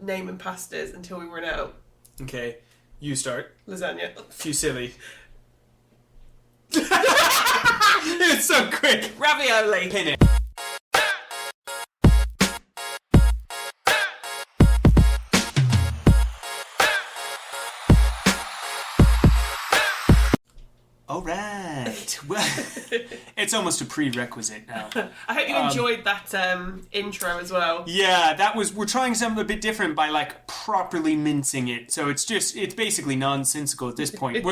naming pastas until we run out. Okay, you start. Lasagna. Fusilli. It's so quick. Ravioli. Pin it. All right. Well, it's almost a prerequisite now. I hope you enjoyed that intro as well. Yeah, we're trying something a bit different by like properly mincing it. So it's basically nonsensical at this point.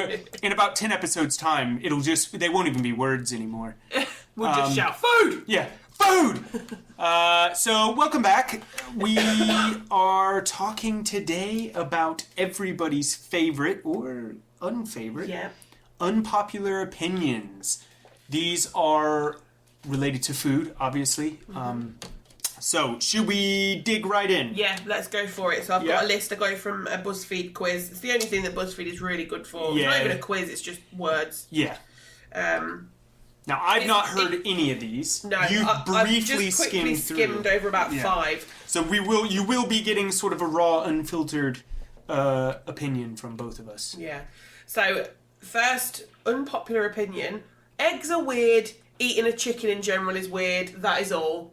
In about 10 episodes time, they won't even be words anymore. We'll just shout, food! Yeah, food! So welcome back. We are talking today about everybody's favorite or unfavorite. Yeah. Unpopular opinions. These are related to food, obviously. So, should we dig right in? Yeah, let's go for it. So I've got a list. I got it from a BuzzFeed quiz. It's the only thing that BuzzFeed is really good for. Yeah. It's not even a quiz, it's just words. Yeah. Now, I've not heard any of these. No, You've briefly I've just quickly skimmed over about 5. So you will be getting sort of a raw, unfiltered opinion from both of us. Yeah. So, first, unpopular opinion. Eggs are weird. Eating a chicken in general is weird. That is all.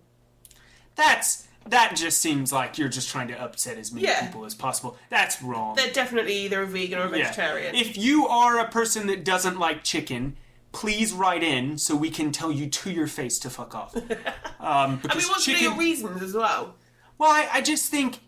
That just seems like you're just trying to upset as many people as possible. That's wrong. They're definitely either a vegan or a vegetarian. If you are a person that doesn't like chicken, please write in so we can tell you to your face to fuck off. Because what's your reasons as well? Well, I just think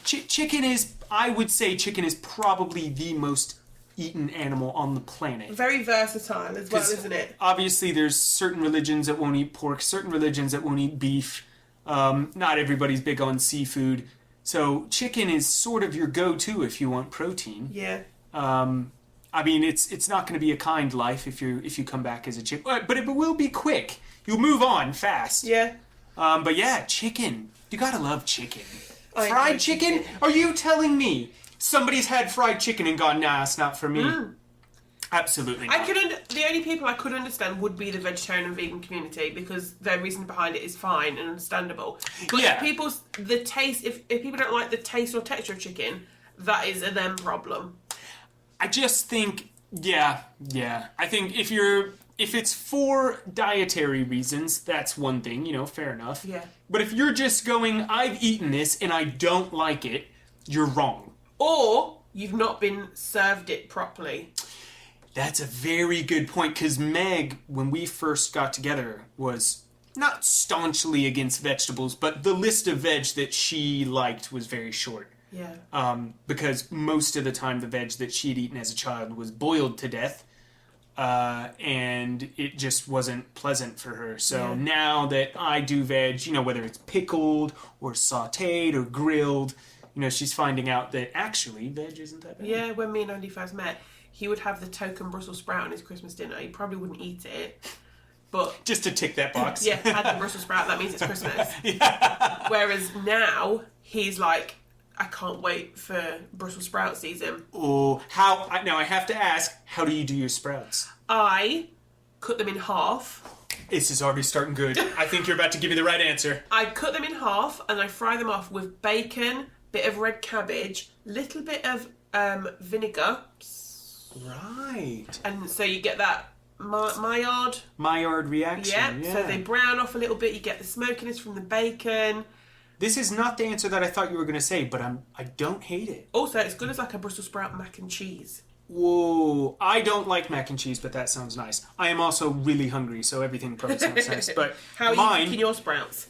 chicken is... I would say chicken is probably the most eaten animal on the planet. Very versatile as well, isn't it? Obviously, there's certain religions that won't eat pork, certain religions that won't eat beef. Not everybody's big on seafood. So chicken is sort of your go-to if you want protein. Yeah. I mean, it's not going to be a kind life if you come back as a chicken, but it will be quick. You'll move on fast. Yeah. But yeah, chicken. You gotta love chicken. Fried chicken? Are you telling me somebody's had fried chicken and gone, nah, it's not for me? Absolutely not. The only people I could understand would be the vegetarian and vegan community because their reason behind it is fine and understandable. But if people don't like the taste or texture of chicken, that is a them problem. I just think, yeah. I think if it's for dietary reasons, that's one thing, fair enough. Yeah. But if you're just going, I've eaten this and I don't like it, you're wrong. Or you've not been served it properly. That's a very good point, because Meg, when we first got together, was not staunchly against vegetables, but the list of veg that she liked was very short. Yeah. Because most of the time the veg that she'd eaten as a child was boiled to death, and it just wasn't pleasant for her. So now that I do veg, whether it's pickled or sautéed or grilled, she's finding out that actually veg isn't that bad. Yeah, when me and Andy first met, he would have the token Brussels sprout on his Christmas dinner. He probably wouldn't eat it, but... Just to tick that box. Yeah, had the Brussels sprout, that means it's Christmas. Yeah. Whereas now, he's like, I can't wait for Brussels sprout season. Oh, now I have to ask, how do you do your sprouts? I cut them in half. This is already starting good. I think you're about to give me the right answer. I cut them in half and I fry them off with bacon, bit of red cabbage, little bit of vinegar. Right. And so you get that Maillard reaction. Yeah, so they brown off a little bit. You get the smokiness from the bacon. This is not the answer that I thought you were going to say, but I don't hate it. Also, it's good as like a Brussels sprout mac and cheese. Whoa. I don't like mac and cheese, but that sounds nice. I am also really hungry, so everything probably sounds nice. But how are you making your sprouts?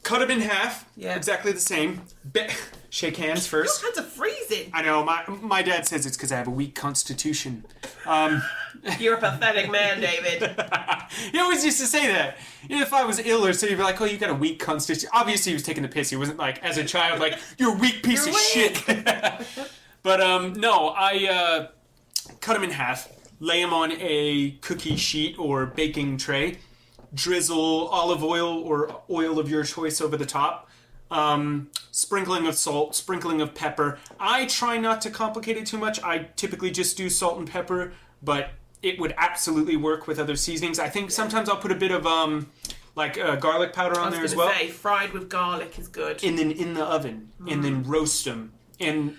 Cut them in half. Yeah. Exactly the same. Shake hands first. Your hands are freezing. I know. My dad says it's because I have a weak constitution. You're a pathetic man, David. He always used to say that. If I was ill or so, he'd be like, oh, you got a weak constitution. Obviously, he was taking the piss. He wasn't like, as a child, like, you're a weak piece of shit. But, no, I cut them in half, lay them on a cookie sheet or baking tray, drizzle olive oil or oil of your choice over the top, sprinkling of salt, sprinkling of pepper. I try not to complicate it too much. I typically just do salt and pepper, but it would absolutely work with other seasonings. I think sometimes I'll put a bit of like garlic powder on there as well. Say, fried with garlic is good. And then in the oven, and then roast them, and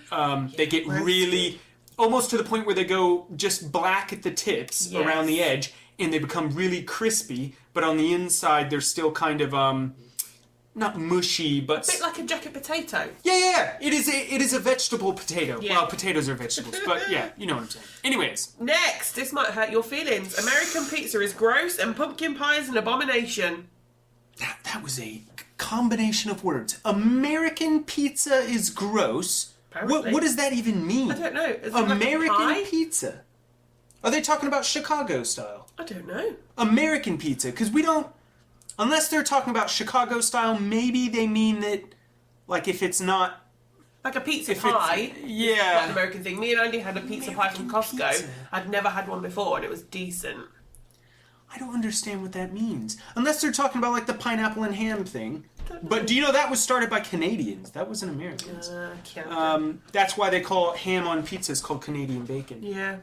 they get really almost to the point where they go just black at the tips around the edge, and they become really crispy. But on the inside, they're still kind of not mushy, but a bit like a jacket potato. Yeah. It is a vegetable potato. Yeah. Well, potatoes are vegetables, but yeah, you know what I'm saying. Anyways, next, this might hurt your feelings. American pizza is gross, and pumpkin pie is an abomination. That was a combination of words. American pizza is gross. What does that even mean? I don't know. Is American like pizza. Are they talking about Chicago style? I don't know. American pizza, because we don't. Unless they're talking about Chicago style, maybe they mean that, like, if it's not... Like a pizza pie. Yeah. Not an American thing. Me and Andy had a pizza pie from Costco. Pizza. I'd never had one before, and it was decent. I don't understand what that means. Unless they're talking about, like, the pineapple and ham thing. But do you know that was started by Canadians? That wasn't Americans. That's why they call ham on pizzas called Canadian bacon. Yeah.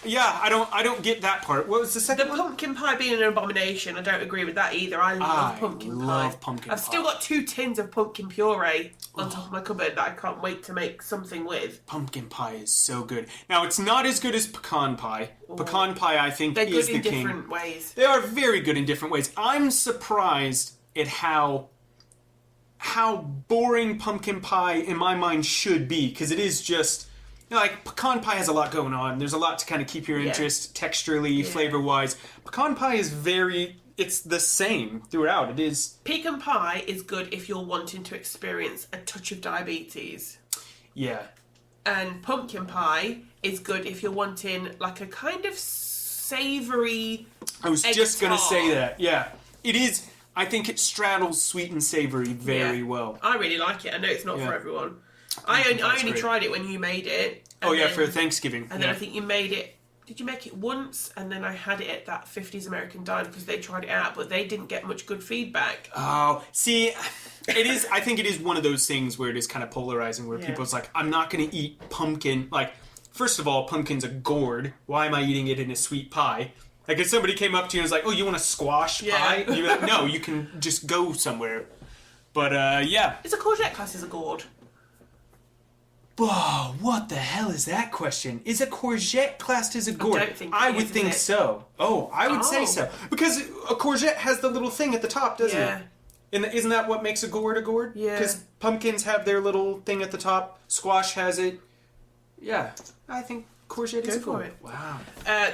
Yeah, I don't get that part. What was the second one? The pumpkin pie being an abomination, I don't agree with that either. I love pumpkin pie. I've still got 2 tins of pumpkin puree on top of my cupboard that I can't wait to make something with. Pumpkin pie is so good. Now, it's not as good as pecan pie. Pecan pie, I think, is the king. They're good in different ways. They are very good in different ways. I'm surprised at how boring pumpkin pie, in my mind, should be. Because it is just... like, pecan pie has a lot going on. There's a lot to kind of keep your interest texturally, flavor-wise. Pecan pie is it's the same throughout. It is... Pecan pie is good if you're wanting to experience a touch of diabetes. Yeah. And pumpkin pie is good if you're wanting, like, a kind of savoury I was just going to say that, yeah. It is... I think it straddles sweet and savoury very well. I really like it. I know it's not for everyone. I only tried it when you made it. Oh, yeah, for Thanksgiving. And then I think you made it... Did you make it once? And then I had it at that 50s American Diner because they tried it out, but they didn't get much good feedback. Oh, see, it is... I think it is one of those things where it is kind of polarizing, where people's like, I'm not going to eat pumpkin. Like, first of all, pumpkin's a gourd. Why am I eating it in a sweet pie? Like, if somebody came up to you and was like, oh, you want a squash pie? And you're like, no, you can just go somewhere. But, yeah. Is a courgette class as a gourd? Whoa, what the hell is that question? Is a courgette classed as a gourd? I would think so. Oh, I would say so. Because a courgette has the little thing at the top, doesn't it? And isn't that what makes a gourd a gourd? Yeah. Because pumpkins have their little thing at the top. Squash has it. Yeah. I think courgette is a gourd. Wow.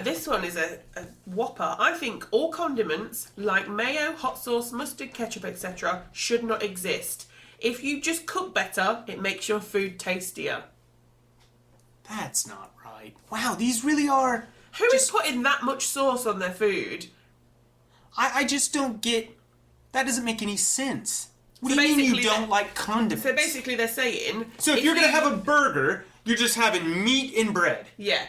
This one is a whopper. I think all condiments, like mayo, hot sauce, mustard, ketchup, etc., should not exist. If you just cook better, it makes your food tastier. That's not right. Wow, these really are... Who is putting that much sauce on their food? I just don't get... That doesn't make any sense. What do you mean you don't like condiments? So basically they're saying... So if you're going to have a burger, you're just having meat and bread. Yeah.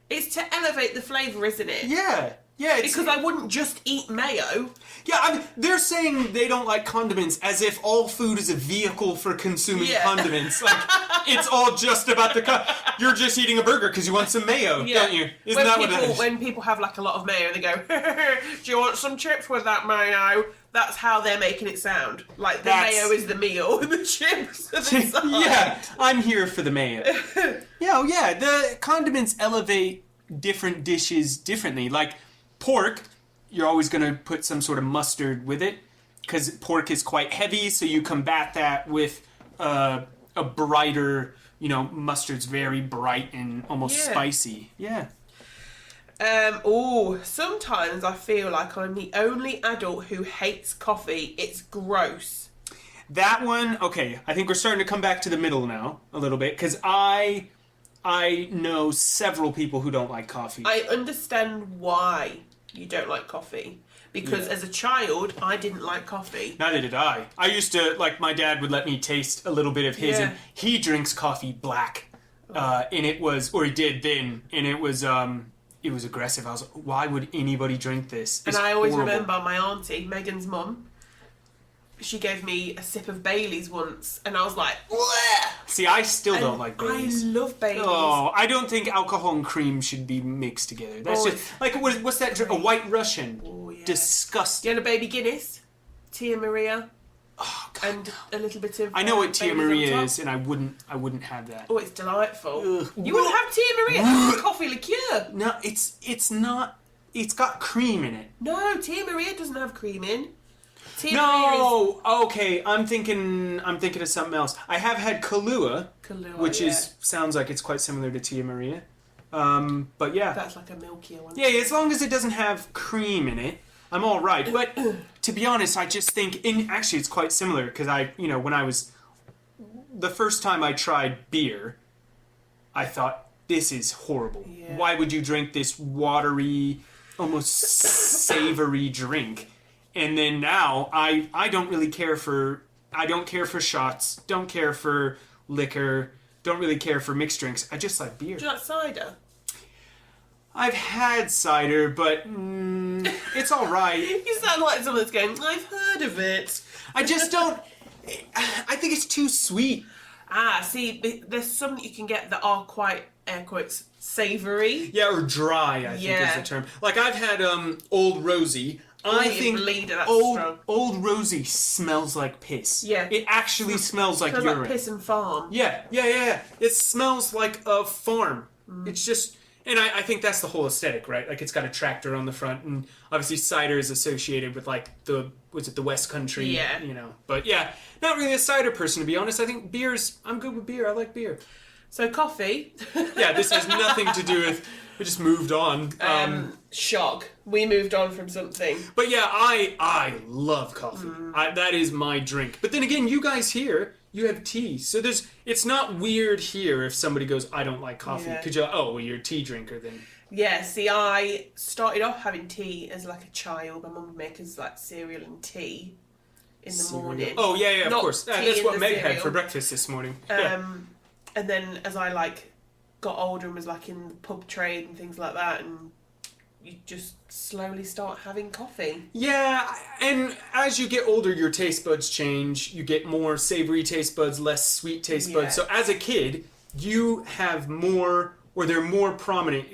It's to elevate the flavour, isn't it? Yeah. Yeah, because I wouldn't just eat mayo. Yeah, I mean, they're saying they don't like condiments as if all food is a vehicle for consuming condiments. Like, it's all just about you're just eating a burger because you want some mayo, don't you? Isn't that what it is? When people have, like, a lot of mayo, they go, do you want some chips with that mayo? That's how they're making it sound. Like, the mayo is the meal, and the chips are the side. Yeah, I'm here for the mayo. Yeah, the condiments elevate different dishes differently. Like, pork, you're always going to put some sort of mustard with it because pork is quite heavy, so you combat that with a brighter, mustard's very bright and almost spicy. Yeah. Sometimes I feel like I'm the only adult who hates coffee. It's gross. That one, okay, I think we're starting to come back to the middle now a little bit because I know several people who don't like coffee. I understand why you don't like coffee. Because as a child, I didn't like coffee. Neither did I. I used to, my dad would let me taste a little bit of his, and he drinks coffee black. And it was, or he did then, and it was aggressive. I was like, why would anybody drink this? And I always remember my auntie, Megan's mum, she gave me a sip of Baileys once, and I was like, bleh! See, I still don't like Baileys. I love Baileys. Oh, I don't think alcohol and cream should be mixed together. That's just, what's that drink? A White Russian. Oh, yeah. Disgusting. Do you want a baby Guinness? Tia Maria. Oh, God, and a little bit of. I know what Tia Maria on top. is, and I wouldn't have that. Oh, it's delightful. Ugh. You wouldn't have Tia Maria. That's coffee liqueur. No, it's not. It's got cream in it. No, Tia Maria doesn't have cream in. Tia No, okay. I'm thinking of something else. I have had Kahlua, which sounds like it's quite similar to Tia Maria. But yeah, that's like a milkier one. Yeah, as long as it doesn't have cream in it, I'm all right. But to be honest, I just think, actually, it's quite similar because the first time I tried beer, I thought, this is horrible. Yeah. Why would you drink this watery, almost savory drink? And then now, I don't really care for, I don't care for shots, don't care for liquor, don't really care for mixed drinks. I just like beer. Do you like cider? I've had cider, but it's all right. You sound like someone that's going, I've heard of it. I just don't, I think it's too sweet. See, there's some that you can get that are quite, air quotes, savoury. Yeah, or dry, I think is the term. Like, I've had Old Rosie. I think Old Rosie smells like piss. Yeah. It actually smells like urine. Like piss and farm. Yeah. It smells like a farm. It's just... And I think that's the whole aesthetic, right? Like, it's got a tractor on the front, and obviously cider is associated with, like, the West Country? Yeah. You know. But, yeah, not really a cider person, to be honest. I think I'm good with beer. I like beer. So, coffee. Yeah, this has nothing to do with... We just moved on. Shock. We moved on from something. But, yeah, I love coffee. That is my drink. But then again, you guys here... You have tea, so it's not weird here if somebody goes, I don't like coffee. Because you're a tea drinker then. Yeah, see, I started off having tea as like a child. My mum would make us like cereal and tea in the morning. Oh, yeah, of course. That's what Meg had for breakfast this morning. And then as I like got older and was like in the pub trade and things like that, and you just slowly start having coffee. Yeah, and as you get older, your taste buds change. You get more savory taste buds, less sweet taste buds. So as a kid, you have more, or they're more prominent,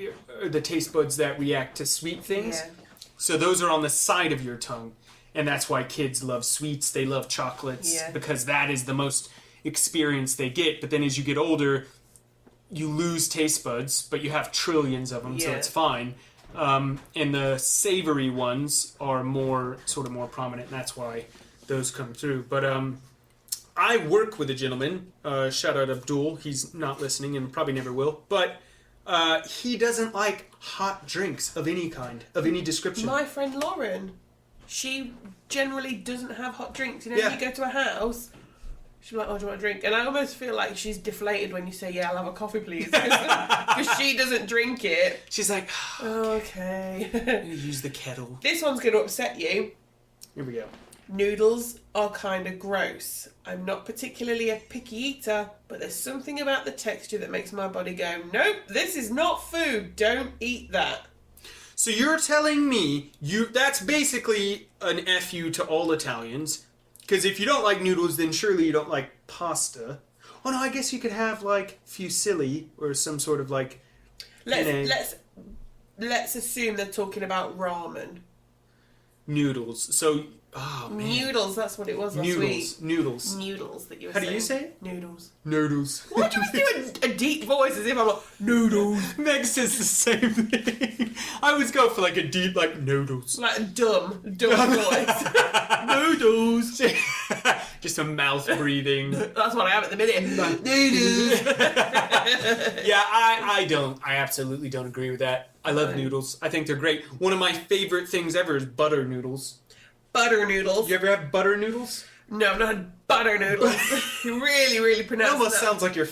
the taste buds that react to sweet things. Yeah. So those are on the side of your tongue. And that's why kids love sweets. They love chocolates because that is the most experience they get. But then as you get older, you lose taste buds, but you have trillions of them, so it's fine. And the savory ones are more prominent, and that's why those come through. But I work with a gentleman, shout out Abdul, he's not listening and probably never will, but he doesn't like hot drinks of any kind, of any description. My friend Lauren, she generally doesn't have hot drinks. You know, you go to her house, she'll be like, oh, do you want a drink? And I almost feel like she's deflated when you say, yeah, I'll have a coffee, please. Because she doesn't drink it. She's like, okay. I'm going to use the kettle. This one's going to upset you. Here we go. Noodles are kind of gross. I'm not particularly a picky eater, but there's something about the texture that makes my body go, nope, this is not food. Don't eat that. So you're telling me that's basically an FU to all Italians. Because if you don't like noodles, then surely you don't like pasta. Oh no, I guess you could have like fusilli or some sort of like. Let's assume they're talking about ramen. Noodles. So, oh man. Noodles. That's what it was last week. Noodles. Noodles that you were saying. How do you say it? Noodles. Noodles. Why do you do a deep voice as if I'm like noodles? Meg says the same thing. I always go for like a deep like noodles. Like dumb voice. Noodles. Just a mouth breathing. That's what I have at the minute. Noodles. Yeah, I absolutely don't agree with that. I love noodles. I think they're great. One of my favorite things ever is butter noodles. Butter noodles. You ever have butter noodles? No, I've not had butter noodles. You really, really pronounce it. Almost sounds like you're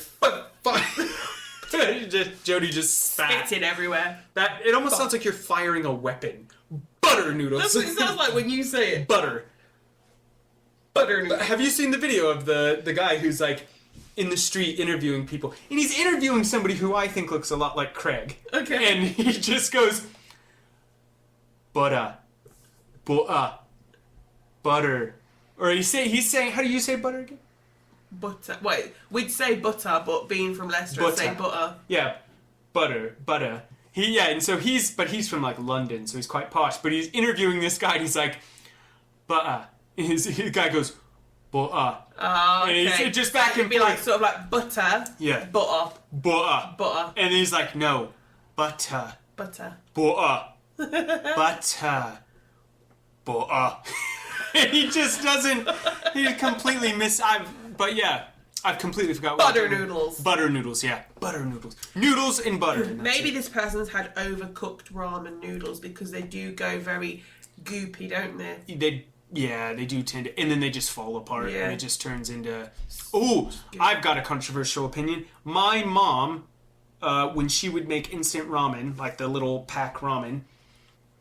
Jodi just spat. Spitting everywhere. It almost sounds like you're firing a weapon. Butter noodles. That's what it sounds like when you say it. Butter noodles. Have you seen the video of the guy who's like in the street interviewing people? And he's interviewing somebody who I think looks a lot like Craig. Okay. And he just goes, butter. Or he's saying, how do you say butter again? Butter. Wait, we'd say butter, but being from Leicester, I'd say butter. Yeah, butter. He's from like London, so he's quite posh. But he's interviewing this guy, and he's like, butter. the guy goes, butter. Oh, okay. And he's just back and It'd be forth. like sort of like butter. Yeah. Butter. Butter. And he's like, no, butter. Butter. Butter. Butter. Butter. And he just doesn't. He completely But yeah, I've completely forgot. Butter noodles. Butter noodles. Yeah, butter noodles. Noodles and butter. Maybe this person's had overcooked ramen noodles because they do go very goopy, don't they? They do tend to, and then they just fall apart, Yeah. and it just turns into. Oh, I've got a controversial opinion. My mom, when she would make instant ramen, like the little pack ramen,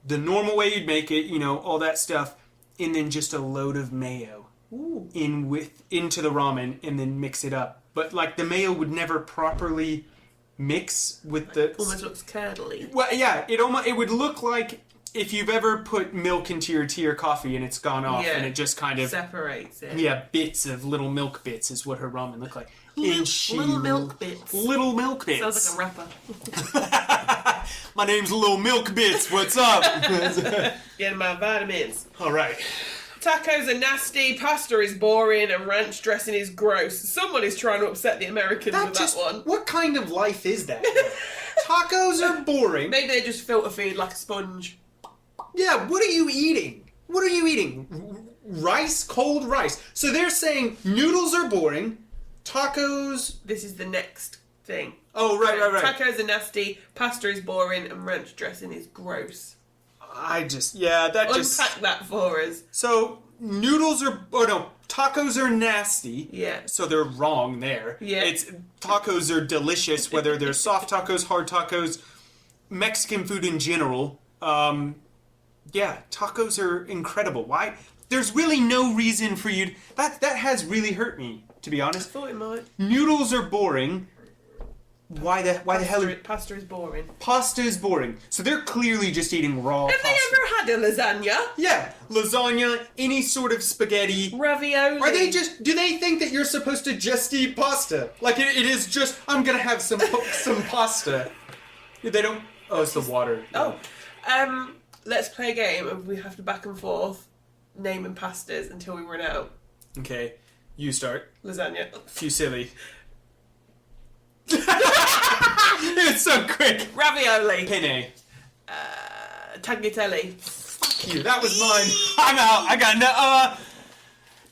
the normal way you'd make it, all that stuff, and then just a load of mayo into the ramen, and then mix it up. But like the mayo would never properly mix with the. Almost looks curdly. Well, yeah, it would look like. If you've ever put milk into your tea or coffee and it's gone off and it just kind of separates it. Yeah, bits of little milk bits is what her ramen looked like. Little milk bits. Little milk bits. Sounds like a rapper. My name's Little Milk Bits. What's up? Getting my vitamins. All right. Tacos are nasty, pasta is boring, and ranch dressing is gross. Someone is trying to upset the Americans with that one. What kind of life is that? Tacos are boring. Maybe they just filter feed like a sponge. Yeah, what are you eating? What are you eating? Rice? Cold rice. So they're saying noodles are boring, tacos... This is the next thing. Oh, right. Tacos are nasty, pasta is boring, and ranch dressing is gross. Unpack that for us. So, tacos are nasty. Yeah. So they're wrong there. Yeah. Tacos are delicious, whether they're soft tacos, hard tacos, Mexican food in general. Yeah, tacos are incredible. Why? There's really no reason for you... That has really hurt me, to be honest. I thought it might. Noodles are boring. Why the hell... Pasta is boring. Pasta is boring. So they're clearly just eating raw pasta. Have they ever had a lasagna? Yeah. Lasagna, any sort of spaghetti. Ravioli. Do they think that you're supposed to just eat pasta? Like it is just, I'm going to have some pasta. They don't... Oh, it's the water. Let's play a game and we have to back and forth naming pastas until we run out. Okay, you start. Lasagna. Fusilli. It's so quick. Ravioli. Penne. Tagliatelle. Fuck you, that was mine. I'm out. I got no.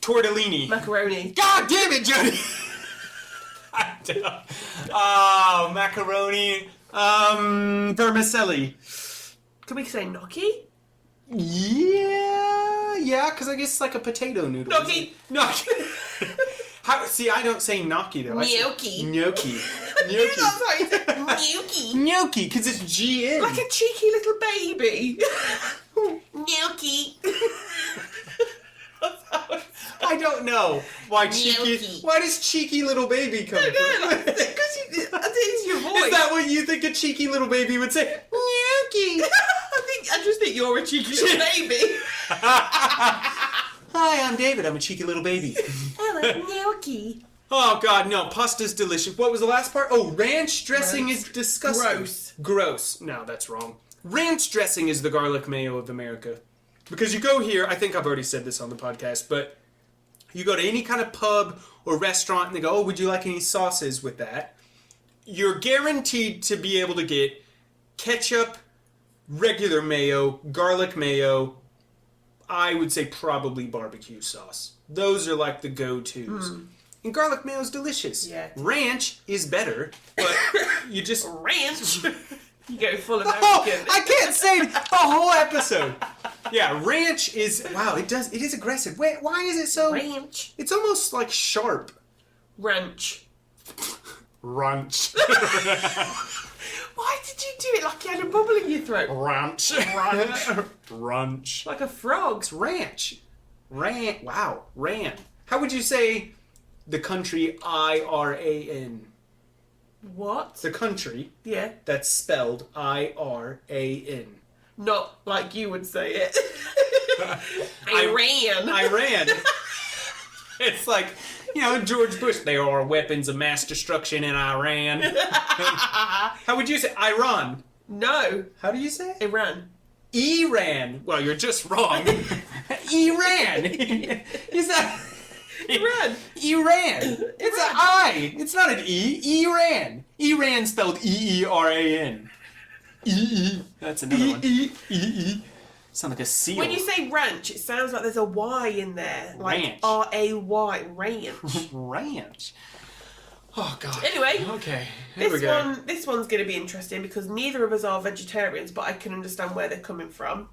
Tortellini. Macaroni. God damn it, Jodi. Oh, macaroni. Vermicelli. Can we say gnocchi? Yeah, because I guess it's like a potato noodle. Gnocchi. See, I don't say gnocchi though. Gnocchi. Gnocchi. That's how you say gnocchi. Gnocchi, because it's G-N. Like a cheeky little baby. Gnocchi. I don't know why cheeky. Gnocchi. Why does cheeky little baby come from? Because it's your voice. Is that what you think a cheeky little baby would say? Gnocchi. I just think you're a cheeky little baby. Hi, I'm David. I'm a cheeky little baby. I like gnocchi. Oh, God, no. Pasta's delicious. What was the last part? Oh, ranch dressing is disgusting. Gross. No, that's wrong. Ranch dressing is the garlic mayo of America. Because you go here, I think I've already said this on the podcast, but you go to any kind of pub or restaurant and they go, oh, would you like any sauces with that? You're guaranteed to be able to get ketchup, regular mayo, garlic mayo, I would say probably barbecue sauce. Those are like the go-tos. And garlic mayo is delicious. Yeah. Ranch is better, but you just... Ranch? You go full of Oh, American. I can't say the whole episode. Yeah, ranch is... Wow, it is aggressive. Wait, why is it so... Ranch. It's almost like sharp. Ranch. Ranch. Why did you do it like you had a bubble in your throat? Ranch. Ranch. Like a frog. It's ranch. Wow. Ran. How would you say the country IRAN? What? The country. Yeah. That's spelled IRAN. Not like you would say it. Iran. Iran. It's like, George Bush. There are weapons of mass destruction in Iran. How would you say Iran? No. How do you say it? Iran. Iran. Well, you're just wrong. Iran. Is that... Iran. Iran. It's an I. It's not an E. Iran. Iran spelled E-E-R-A-N. E-E. That's another one. E-E. Sound like a seal. When you say ranch, it sounds like there's a Y in there. Like Ranch. R-A-Y. Ranch. Ranch. Oh, God. Anyway. Okay. Here we go. This one's going to be interesting because neither of us are vegetarians, but I can understand where they're coming from.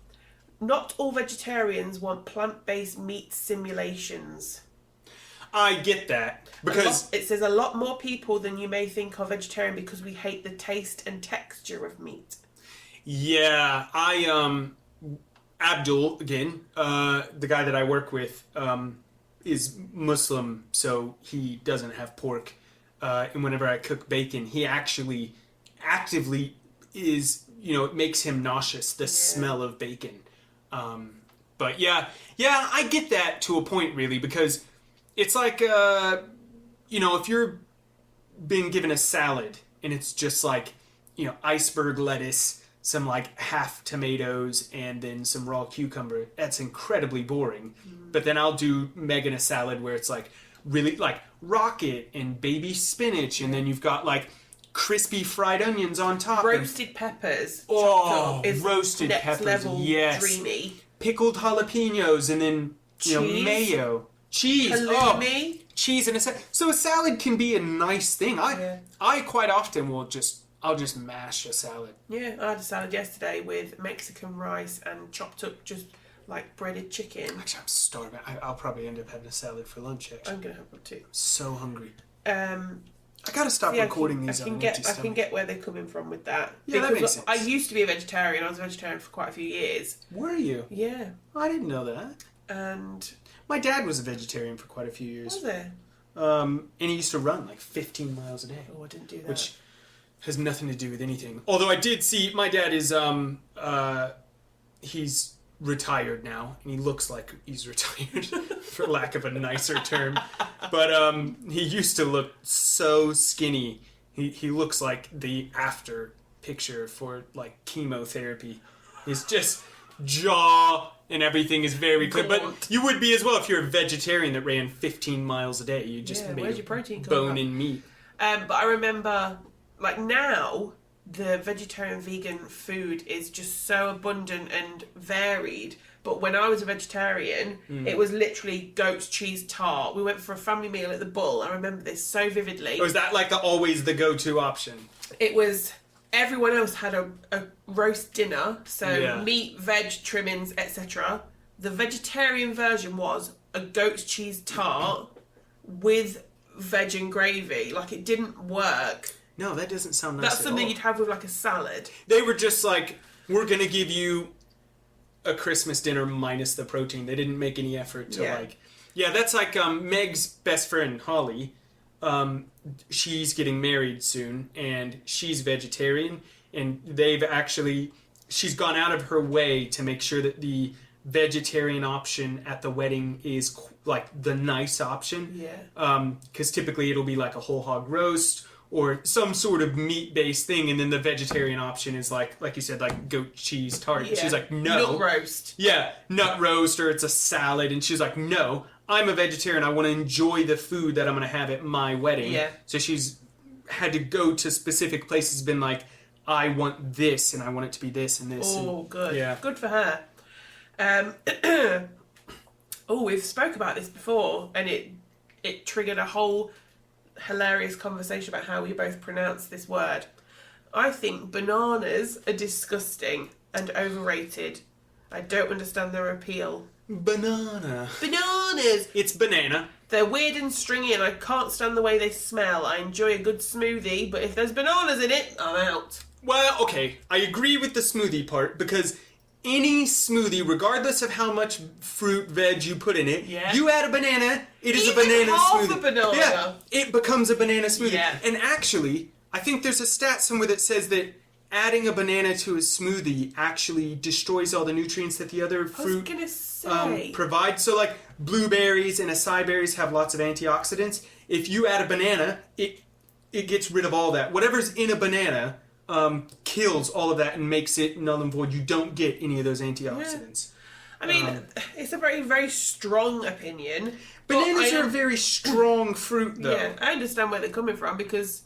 Not all vegetarians want plant-based meat simulations. I get that. Because... It says a lot more people than you may think are vegetarian because we hate the taste and texture of meat. Yeah. Abdul, again, the guy that I work with, is Muslim, so he doesn't have pork. And whenever I cook bacon, he actually actively is, it makes him nauseous, the smell of bacon. But yeah, I get that to a point, really, because it's like, if you're being given a salad and it's just like, iceberg lettuce, some like half tomatoes, and then some raw cucumber, that's incredibly boring. But then I'll do Megan a salad where it's like really like rocket and baby spinach, and then you've got like crispy fried onions on top. Roasted peppers. Oh, roasted next peppers. Level yes. Dreamy. Pickled jalapenos, and then mayo. Cheese. Halloumi. Cheese and a salad. So a salad can be a nice thing. I quite often will I'll just mash a salad. Yeah, I had a salad yesterday with Mexican rice and chopped up just like breaded chicken. Actually, I'm starving. I'll probably end up having a salad for lunch, actually. I'm going to have one too. I'm so hungry. I got to stop recording these. I can get where they're coming from with that. Yeah, that makes sense. I used to be a vegetarian. I was a vegetarian for quite a few years. Were you? Yeah. I didn't know that. And... my dad was a vegetarian for quite a few years. Was there? And he used to run like 15 miles a day. Oh, I didn't do that. Which has nothing to do with anything. Although I did see, my dad is, he's retired now, and he looks like he's retired, for lack of a nicer term. But he used to look so skinny. He looks like the after picture for, like, chemotherapy. He's just jaw and everything is very clear. But you would be as well if you're a vegetarian that ran 15 miles a day. You just made your protein bone and meat. But I remember... like now, the vegetarian vegan food is just so abundant and varied. But when I was a vegetarian, it was literally goat's cheese tart. We went for a family meal at the Bull. I remember this so vividly. Was that like always the go-to option? It was... everyone else had a roast dinner, so meat, veg, trimmings, etc. The vegetarian version was a goat's cheese tart with veg and gravy. Like, it didn't work. No, that doesn't sound nice. That's something you'd have with like a salad. They were just like, we're going to give you a Christmas dinner minus the protein. They didn't make any effort to like... yeah, that's like Meg's best friend, Holly. She's getting married soon, and she's vegetarian. And she's gone out of her way to make sure that the vegetarian option at the wedding is like the nice option. Yeah. Because typically it'll be like a whole hog roast or some sort of meat-based thing, and then the vegetarian option is like you said, like goat cheese tart. Yeah. She's like, no. Nut roast. Yeah, nut roast, or it's a salad, and she's like, no, I'm a vegetarian. I want to enjoy the food that I'm going to have at my wedding. Yeah. So she's had to go to specific places, been like, I want this, and I want it to be this and this. Oh, good. Yeah. Good for her. We've spoke about this before, and it triggered a whole hilarious conversation about how we both pronounce this word. I think bananas are disgusting and overrated. I don't understand their appeal. Banana. Bananas! It's banana. They're weird and stringy, and I can't stand the way they smell. I enjoy a good smoothie, but if there's bananas in it, I'm out. Well, okay, I agree with the smoothie part, because any smoothie, regardless of how much fruit, veg you put in it, you add a banana, it is a banana smoothie. A banana. Yeah, it becomes a banana smoothie. Yeah. And actually, I think there's a stat somewhere that says that adding a banana to a smoothie actually destroys all the nutrients that the other fruit provides. So, like, blueberries and acai berries have lots of antioxidants. If you add a banana, it gets rid of all that. Whatever's in a banana kills all of that and makes it null and void. You don't get any of those antioxidants. I mean, it's a very, very strong opinion. Bananas are a very strong fruit, though. Yeah, I understand where they're coming from, because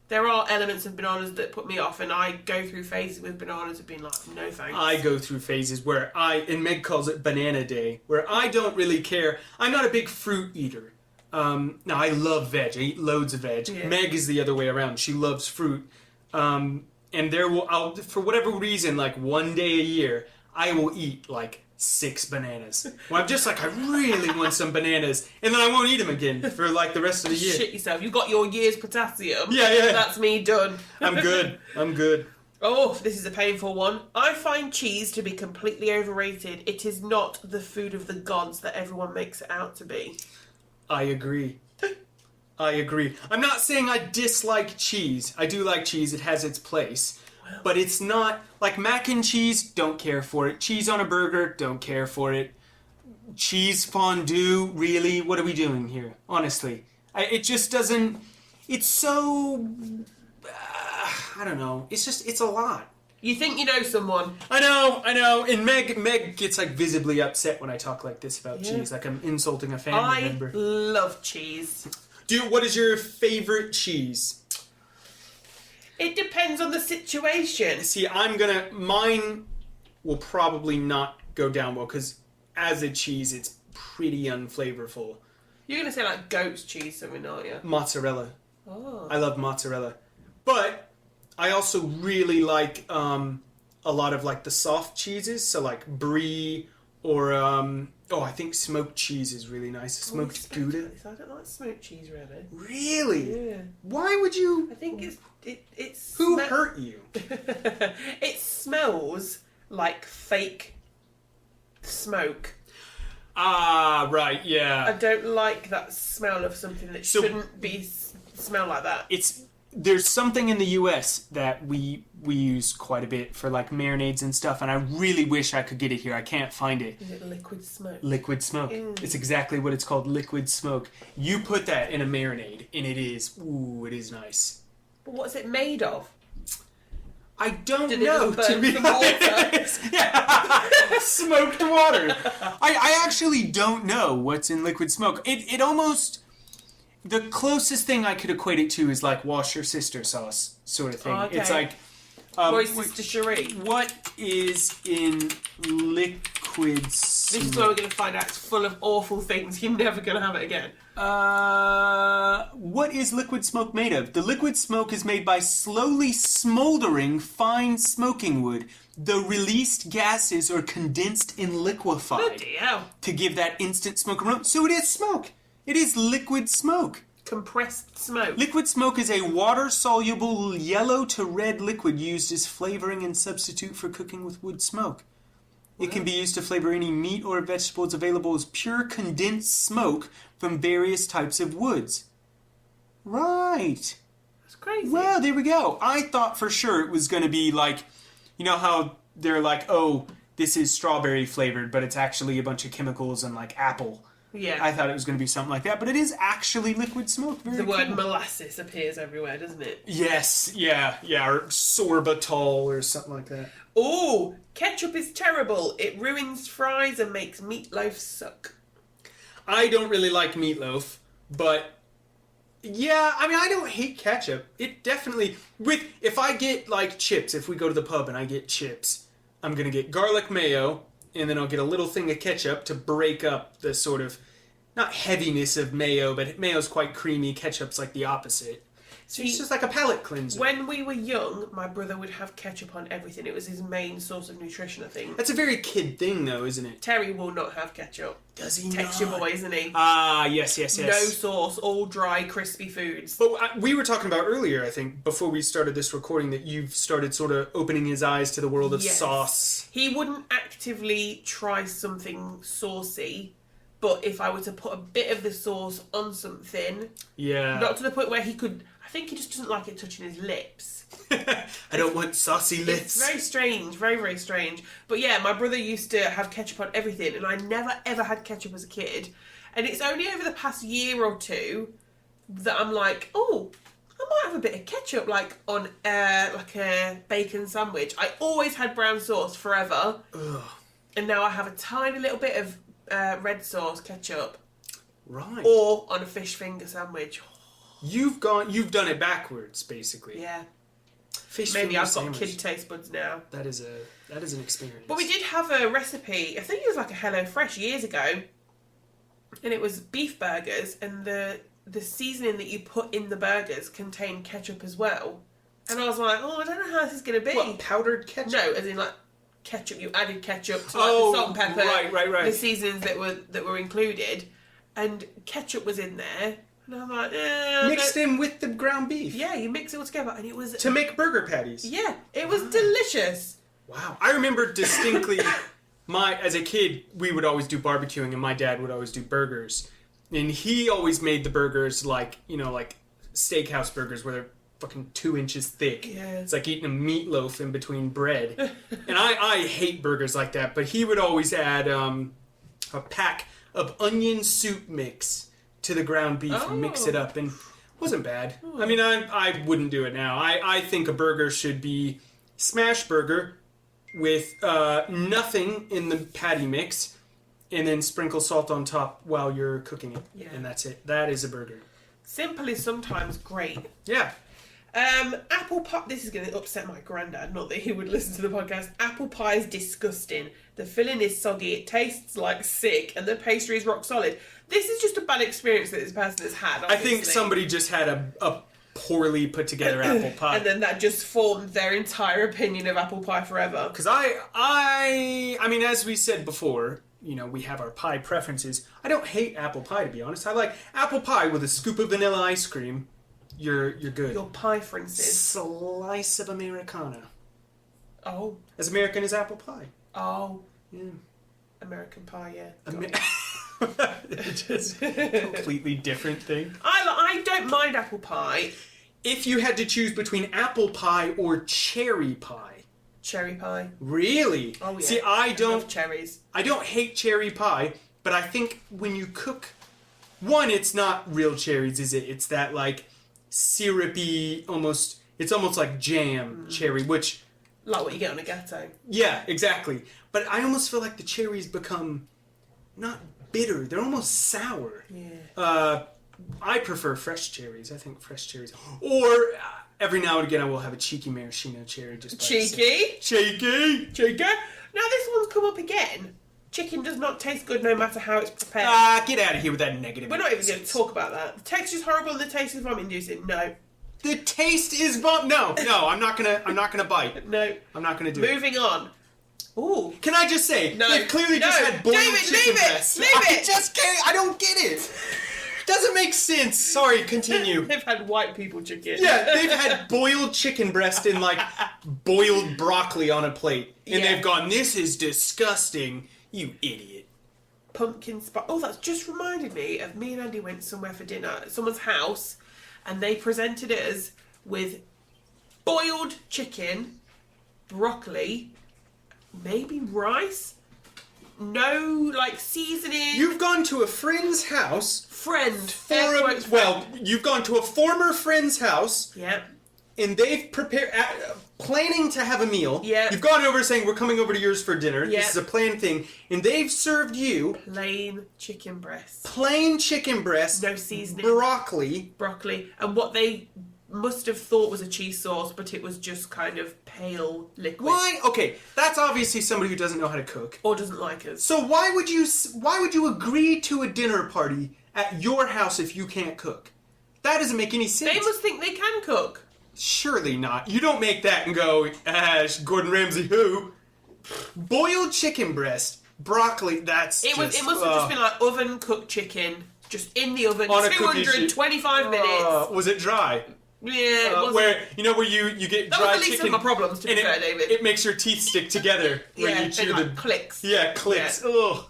there are elements of bananas that put me off, and I go through phases with bananas of being like, no thanks. I go through phases where and Meg calls it banana day, where I don't really care. I'm not a big fruit eater. Now, I love veg. I eat loads of veg. Yeah. Meg is the other way around. She loves fruit. And for whatever reason, like one day a year, I will eat like 6 bananas. Well, I'm just like, I really want some bananas, and then I won't eat them again for like the rest of the year. Shit yourself. You've got your year's potassium. Yeah. That's me done. I'm good. Oh, this is a painful one. I find cheese to be completely overrated. It is not the food of the gods that everyone makes it out to be. I agree. I'm not saying I dislike cheese. I do like cheese. It has its place. But it's not, like mac and cheese, don't care for it. Cheese on a burger, don't care for it. Cheese fondue, really? What are we doing here? Honestly. It just doesn't, it's so, I don't know. It's a lot. You think you know someone. I know. And Meg gets like visibly upset when I talk like this about cheese. Like I'm insulting a family member. I love cheese. What is your favorite cheese? It depends on the situation. See, mine will probably not go down well, because as a cheese, it's pretty unflavorful. You're going to say like goat's cheese, something, aren't you? Mozzarella. Oh. I love mozzarella. But I also really like a lot of like the soft cheeses, so like brie or I think smoked cheese is really nice. Smoked Gouda. I don't like smoked cheese, really. Really? Yeah. Why would you? I think it's Who hurt you? It smells like fake smoke. Ah, right, yeah. I don't like that smell of something that shouldn't smell like that. There's something in the US that we use quite a bit for like marinades and stuff, and I really wish I could get it here. I can't find it. Is it liquid smoke? Liquid smoke. It's exactly what it's called, liquid smoke. You put that in a marinade, and it is nice. But what's it made of? I don't know, to be honest. Yeah. Smoked water. I actually don't know what's in liquid smoke. It almost... The closest thing I could equate it to is like wash your sister sauce sort of thing. Oh, okay. It's like... Sister Cherie. What is in liquid smoke? This is where we're going to find out it's full of awful things. You're never going to have it again. What is liquid smoke made of? The liquid smoke is made by slowly smoldering fine smoking wood. The released gases are condensed and liquefied. Bloody hell. To give that instant smoke aroma. So it is smoke. It is liquid smoke. Compressed smoke. Liquid smoke is a water-soluble yellow to red liquid used as flavoring and substitute for cooking with wood smoke. It can be used to flavor any meat or vegetables available as pure condensed smoke from various types of woods. Right. That's crazy. Well, there we go. I thought for sure it was going to be like, you know how they're like, oh, this is strawberry flavored, but it's actually a bunch of chemicals and like apple. Yeah. I thought it was going to be something like that, but it is actually liquid smoke. Very the word cool. Molasses appears everywhere, doesn't it? Yes, yeah, or sorbitol or something like that. Oh, ketchup is terrible. It ruins fries and makes meatloaf suck. I don't really like meatloaf, but yeah, I mean, I don't hate ketchup. It definitely, if I get like chips, if we go to the pub and I get chips, I'm going to get garlic mayo, and then I'll get a little thing of ketchup to break up the sort of, not heaviness of mayo, but mayo's quite creamy. Ketchup's like the opposite. So it's just like a palate cleanser. When we were young, my brother would have ketchup on everything. It was his main source of nutrition, I think. That's a very kid thing, though, isn't it? Terry will not have ketchup. Does he Texture not? boy, isn't he? Ah, yes. No sauce, all dry, crispy foods. But we were talking about earlier, I think, before we started this recording, that you've started sort of opening his eyes to the world of sauce. He wouldn't actively try something saucy, but if I were to put a bit of the sauce on something, not to the point where he could... I think he just doesn't like it touching his lips. I don't want saucy lips. It's very strange, very, very strange. But yeah, my brother used to have ketchup on everything, and I never, ever had ketchup as a kid. And it's only over the past year or two that I'm like, oh, I might have a bit of ketchup, like on like a bacon sandwich. I always had brown sauce forever, and now I have a tiny little bit of red sauce ketchup. Right. Or on a fish finger sandwich. You've done it backwards, basically. Yeah. Fish Maybe finger I've got sandwich. kid taste buds now. That is an experience. But we did have a recipe. I think it was like a HelloFresh years ago, and it was beef burgers, and the seasoning that you put in the burgers contained ketchup as well. And I was like, I don't know how this is going to be. What, powdered ketchup? No, as in like ketchup. You added ketchup to like the salt and pepper. Right. The seasonings that were included, and ketchup was in there. And I'm like, mixed in with the ground beef. Yeah, you mix it all together, and it was to make burger patties. Yeah, it was delicious. Wow, I remember distinctly. As a kid, we would always do barbecuing, and my dad would always do burgers, and he always made the burgers like steakhouse burgers where they're fucking 2 inches thick. Yeah. It's like eating a meatloaf in between bread. And I hate burgers like that, but he would always add a pack of onion soup mix to the ground beef and mix it up, and it wasn't bad. I mean, I wouldn't do it now. I think a burger should be smash burger with nothing in the patty mix, and then sprinkle salt on top while you're cooking it. Yeah. And that's it. That is a burger. Simple is sometimes great. Yeah. Apple pie. This is going to upset my granddad. Not that he would listen to the podcast. Apple pie is disgusting. The filling is soggy. It tastes like sick, and the pastry is rock solid. This is just a bad experience that this person has had. Obviously. I think somebody just had a poorly put together apple pie, and then that just formed their entire opinion of apple pie forever. Because I mean, as we said before, we have our pie preferences. I don't hate apple pie, to be honest. I like apple pie with a scoop of vanilla ice cream. You're good. Your pie preferences. Slice of Americana. Oh. As American as apple pie. Oh. Yeah. American pie, yeah. It's just a completely different thing. I don't mind apple pie. If you had to choose between apple pie or cherry pie. Cherry pie. Really? Oh, yeah. See, I love cherries. I don't hate cherry pie, but I think when you cook... One, it's not real cherries, is it? It's that, syrupy, almost... It's almost like jam cherry, which... Like what you get on a gatto. Yeah, exactly. But I almost feel like the cherries become not bitter. They're almost sour. Yeah. I prefer fresh cherries. I think fresh cherries. Or every now and again I will have a cheeky maraschino cherry. Cheeky? Cheeky? Now this one's come up again. Chicken does not taste good no matter how it's prepared. Get out of here with that negative. We're not even going to talk about that. The texture's horrible and the taste is vomit-inducing. No. The taste is No, I'm not gonna bite. No. I'm not gonna do it. Moving on. Ooh. Can I just say, no, they've clearly just had boiled chicken breasts. Leave it! I just can't, I don't get it. Doesn't make sense. Sorry, continue. They've had white people chicken. Yeah, they've had boiled chicken breast and boiled broccoli on a plate. And they've gone, this is disgusting, you idiot. Pumpkin spice. Oh, that's just reminded me of me and Andy went somewhere for dinner at someone's house, and they presented us with boiled chicken, broccoli, maybe rice, no seasoning. You've gone to a friend's house. You've gone to a former friend's house. Yeah. And they've prepared, planning to have a meal. Yeah. You've gone over saying, we're coming over to yours for dinner. Yeah. This is a planned thing. And they've served you... Plain chicken breast. Plain chicken breast. No seasoning. Broccoli. And what they must have thought was a cheese sauce, but it was just kind of pale liquid. Why? Okay, that's obviously somebody who doesn't know how to cook. Or doesn't like us. So why would you agree to a dinner party at your house if you can't cook? That doesn't make any sense. They must think they can cook. Surely not. You don't make that and go, Gordon Ramsay who? Boiled chicken breast, broccoli, it must have just been oven cooked chicken, just in the oven, on 225 minutes. Was it dry? Yeah, it wasn't. Where you get dry that was the least chicken. of my problems, to be fair, David. It makes your teeth stick together when you chew the clicks. Yeah, clicks. Yeah. Ugh.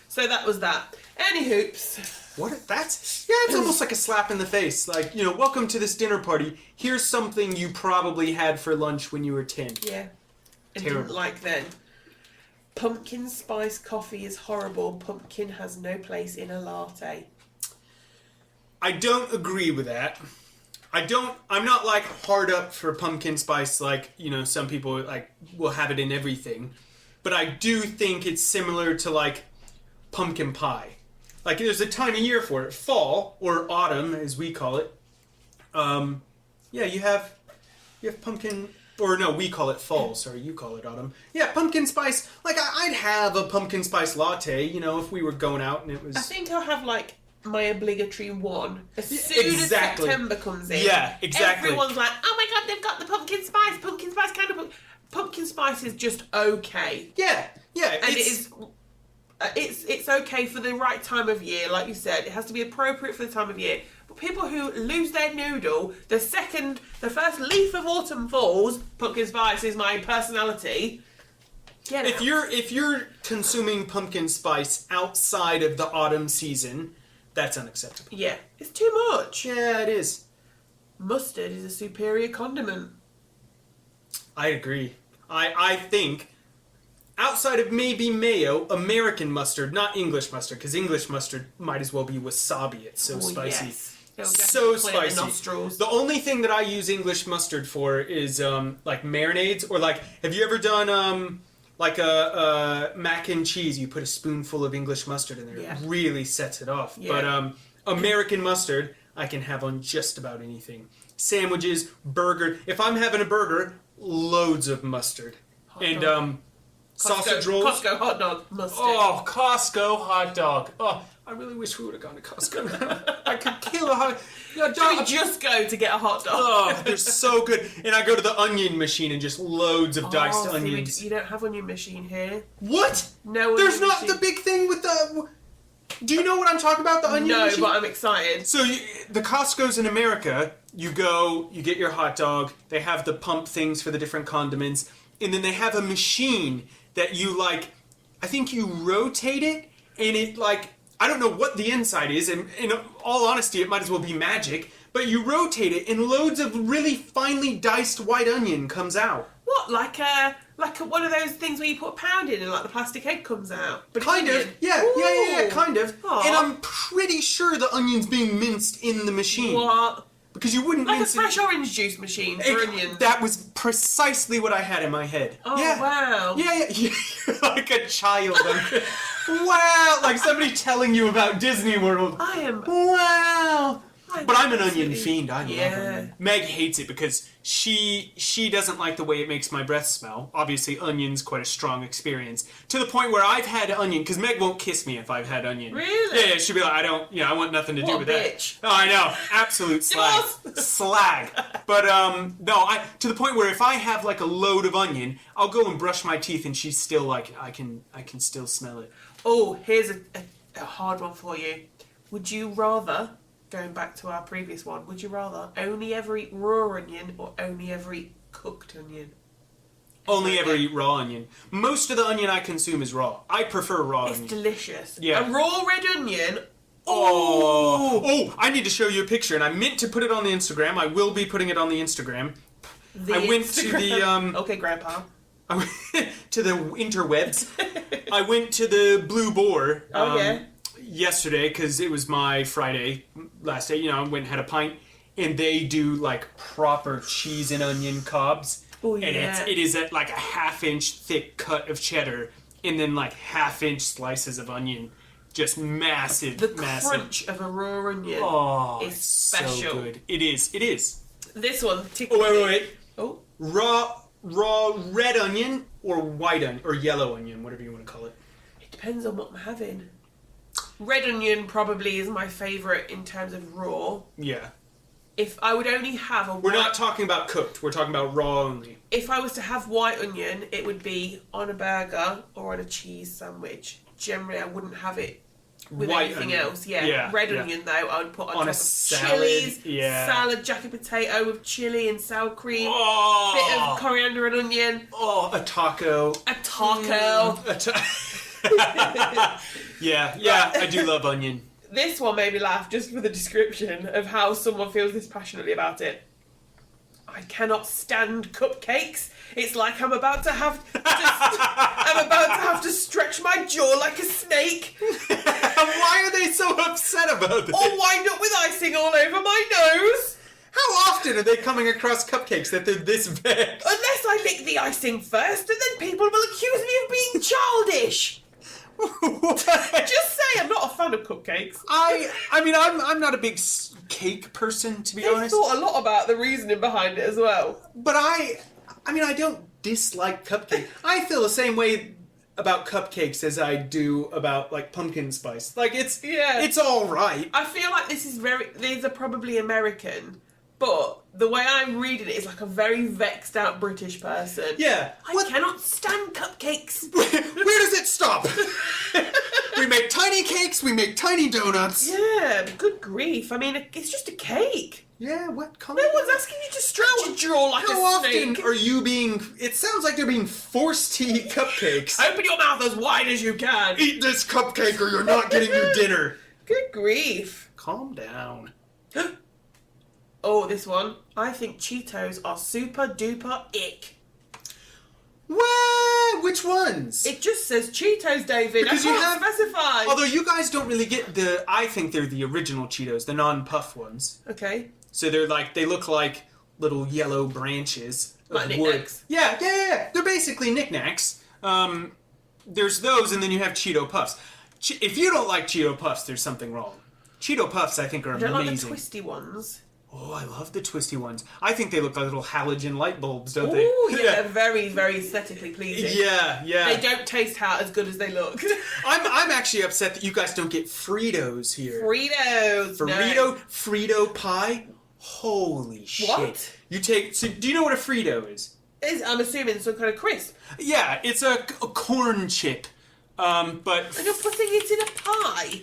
So that was that. Any hoops. What? It's almost like a slap in the face. Welcome to this dinner party. Here's something you probably had for lunch when you were 10. Yeah. And Terrible. didn't like then. Pumpkin spice coffee is horrible. Pumpkin has no place in a latte. I don't agree with that. I'm not like hard up for pumpkin spice like, some people like will have it in everything. But I do think it's similar to like pumpkin pie. Like there's a time of year for it. Fall or autumn as we call it. You have pumpkin, or no, we call it fall. Sorry, you call it autumn. Yeah, pumpkin spice. Like I'd have a pumpkin spice latte, if we were going out and it was. I think I'll have like my obligatory one as soon as September comes in. Yeah, exactly. Everyone's like, oh my god, they've got the pumpkin spice kind of. Pumpkin spice is just okay. Yeah. And it's okay for the right time of year, like you said. It has to be appropriate for the time of year. But people who lose their noodle, the first leaf of autumn falls, pumpkin spice is my personality. If you're consuming pumpkin spice outside of the autumn season, that's unacceptable. Yeah, it's too much. Yeah, it is. Mustard is a superior condiment. I agree. I think, outside of maybe mayo, American mustard, not English mustard, because English mustard might as well be wasabi. It's so spicy. Yes. So spicy. The nostrils. The only thing that I use English mustard for is like marinades, or like, have you ever done like a mac and cheese? You put a spoonful of English mustard in there. Yeah. It really sets it off. Yeah. But American mustard, I can have on just about anything. Sandwiches, burger. If I'm having a burger, loads of mustard. Sausage rolls. Costco hot dog mustard. Oh, Costco hot dog. Oh, I really wish we would have gone to Costco. I could kill a hot dog. Should we just go to get a hot dog? Oh, they're so good. And I go to the onion machine and just loads of diced onions. You don't have onion machine here. What? No. There's not the big thing with the... Do you know what I'm talking about? The onion machine? No, but I'm excited. So the Costco's in America, you go, you get your hot dog, they have the pump things for the different condiments, and then they have a machine that you like, I think you rotate it, and it like, I don't know what the inside is, and in all honesty, it might as well be magic, but you rotate it, and loads of really finely diced white onion comes out. What, like one of those things where you put a pound in and like the plastic egg comes out? But kind of, yeah, kind of. Aww. And I'm pretty sure the onion's being minced in the machine. What? Because you wouldn't mince it. Like a fresh orange juice machine for onions. That was precisely what I had in my head. Oh, yeah. Wow. Yeah. You're like a child. Wow. Like somebody telling you about Disney World. I am. Wow. But I'm an onion fiend. I love onion. Meg hates it because she doesn't like the way it makes my breath smell. Obviously, onion's quite a strong experience. To the point where I've had onion, because Meg won't kiss me if I've had onion. Really? Yeah, she'll be like, I want nothing to do with bitch. that. Oh, I know. Absolute slag. Slag. But, no, to the point where if I have like a load of onion, I'll go and brush my teeth and she's still like, I can still smell it. Oh, here's a hard one for you. Would you rather... Going back to our previous one, would you rather only ever eat raw onion or only ever eat cooked onion? Only ever eat raw onion. Most of the onion I consume is raw. I prefer raw onion. It's delicious. Yeah. A raw red onion. Oh, I need to show you a picture, and I meant to put it on the Instagram. I will be putting it on the Instagram. Went to the... Okay, Grandpa. I went to the interwebs. I went to the Blue Boar. Yesterday, because it was my Friday last day, I went and had a pint, and they do like proper cheese and onion cobs. Oh, yeah. And it is at like a half-inch thick cut of cheddar, and then like half-inch slices of onion. Just massive, massive. Crunch of a raw onion is special. So good. It is. This one, wait. Oh. Raw red onion or white onion, or yellow onion, whatever you want to call it. It depends on what I'm having. Red onion probably is my favourite in terms of raw. Yeah. If I would only have a We're not talking about cooked. We're talking about raw only. If I was to have white onion, it would be on a burger or on a cheese sandwich. Generally, I wouldn't have it with white anything onion. else. Yeah. Red onion, though, I would put on top a of salad. chilies, salad, jacket potato with chili and sour cream, oh. bit of coriander and onion. Oh, a taco. Yeah, I do love onion. This one made me laugh just for the description of how someone feels this passionately about it. I cannot stand cupcakes. It's like I'm about to have to stretch my jaw like a snake. Why are they so upset about this? Or wind up with icing all over my nose. How often are they coming across cupcakes that they're this vexed? Unless I lick the icing first, and then people will accuse me of being childish. Just say I'm not a fan of cupcakes. I mean, I'm not a big cake person, to be honest. I thought a lot about the reasoning behind it as well. But I mean, I don't dislike cupcakes. I feel the same way about cupcakes as I do about like pumpkin spice. Like it's all right. I feel like these are probably American, but the way I'm reading it is like a very vexed out British person. Yeah. I cannot stand cupcakes. Where does it stop? We make tiny cakes, we make tiny donuts. Yeah, good grief. I mean, it's just a cake. Yeah, what No one's asking you to stretch your jaw like a snake. How often are you being... It sounds like they're being forced to eat cupcakes. Open your mouth as wide as you can. Eat this cupcake or you're not getting your dinner. Good grief. Calm down. Oh, this one. I think Cheetos are super duper ick. What? Which ones? It just says Cheetos, David. Because I can't specify. Although you guys don't really get I think they're the original Cheetos, the non-puff ones. Okay. So they look like little yellow branches of like wood. knickknacks. Yeah. They're basically knickknacks. There's those, and then you have Cheeto Puffs. If you don't like Cheeto Puffs, there's something wrong. Cheeto Puffs, I think, are amazing. I don't like the twisty ones. Oh, I love the twisty ones. I think they look like little halogen light bulbs, don't they? Oh, yeah, they're very, very aesthetically pleasing. Yeah. They don't taste as good as they look. I'm actually upset that you guys don't get Fritos here. Fritos. Frito pie. Holy shit! What? Do you know what a Frito is? I'm assuming some kind of crisp. Yeah, it's a corn chip. But and you're putting it in a pie.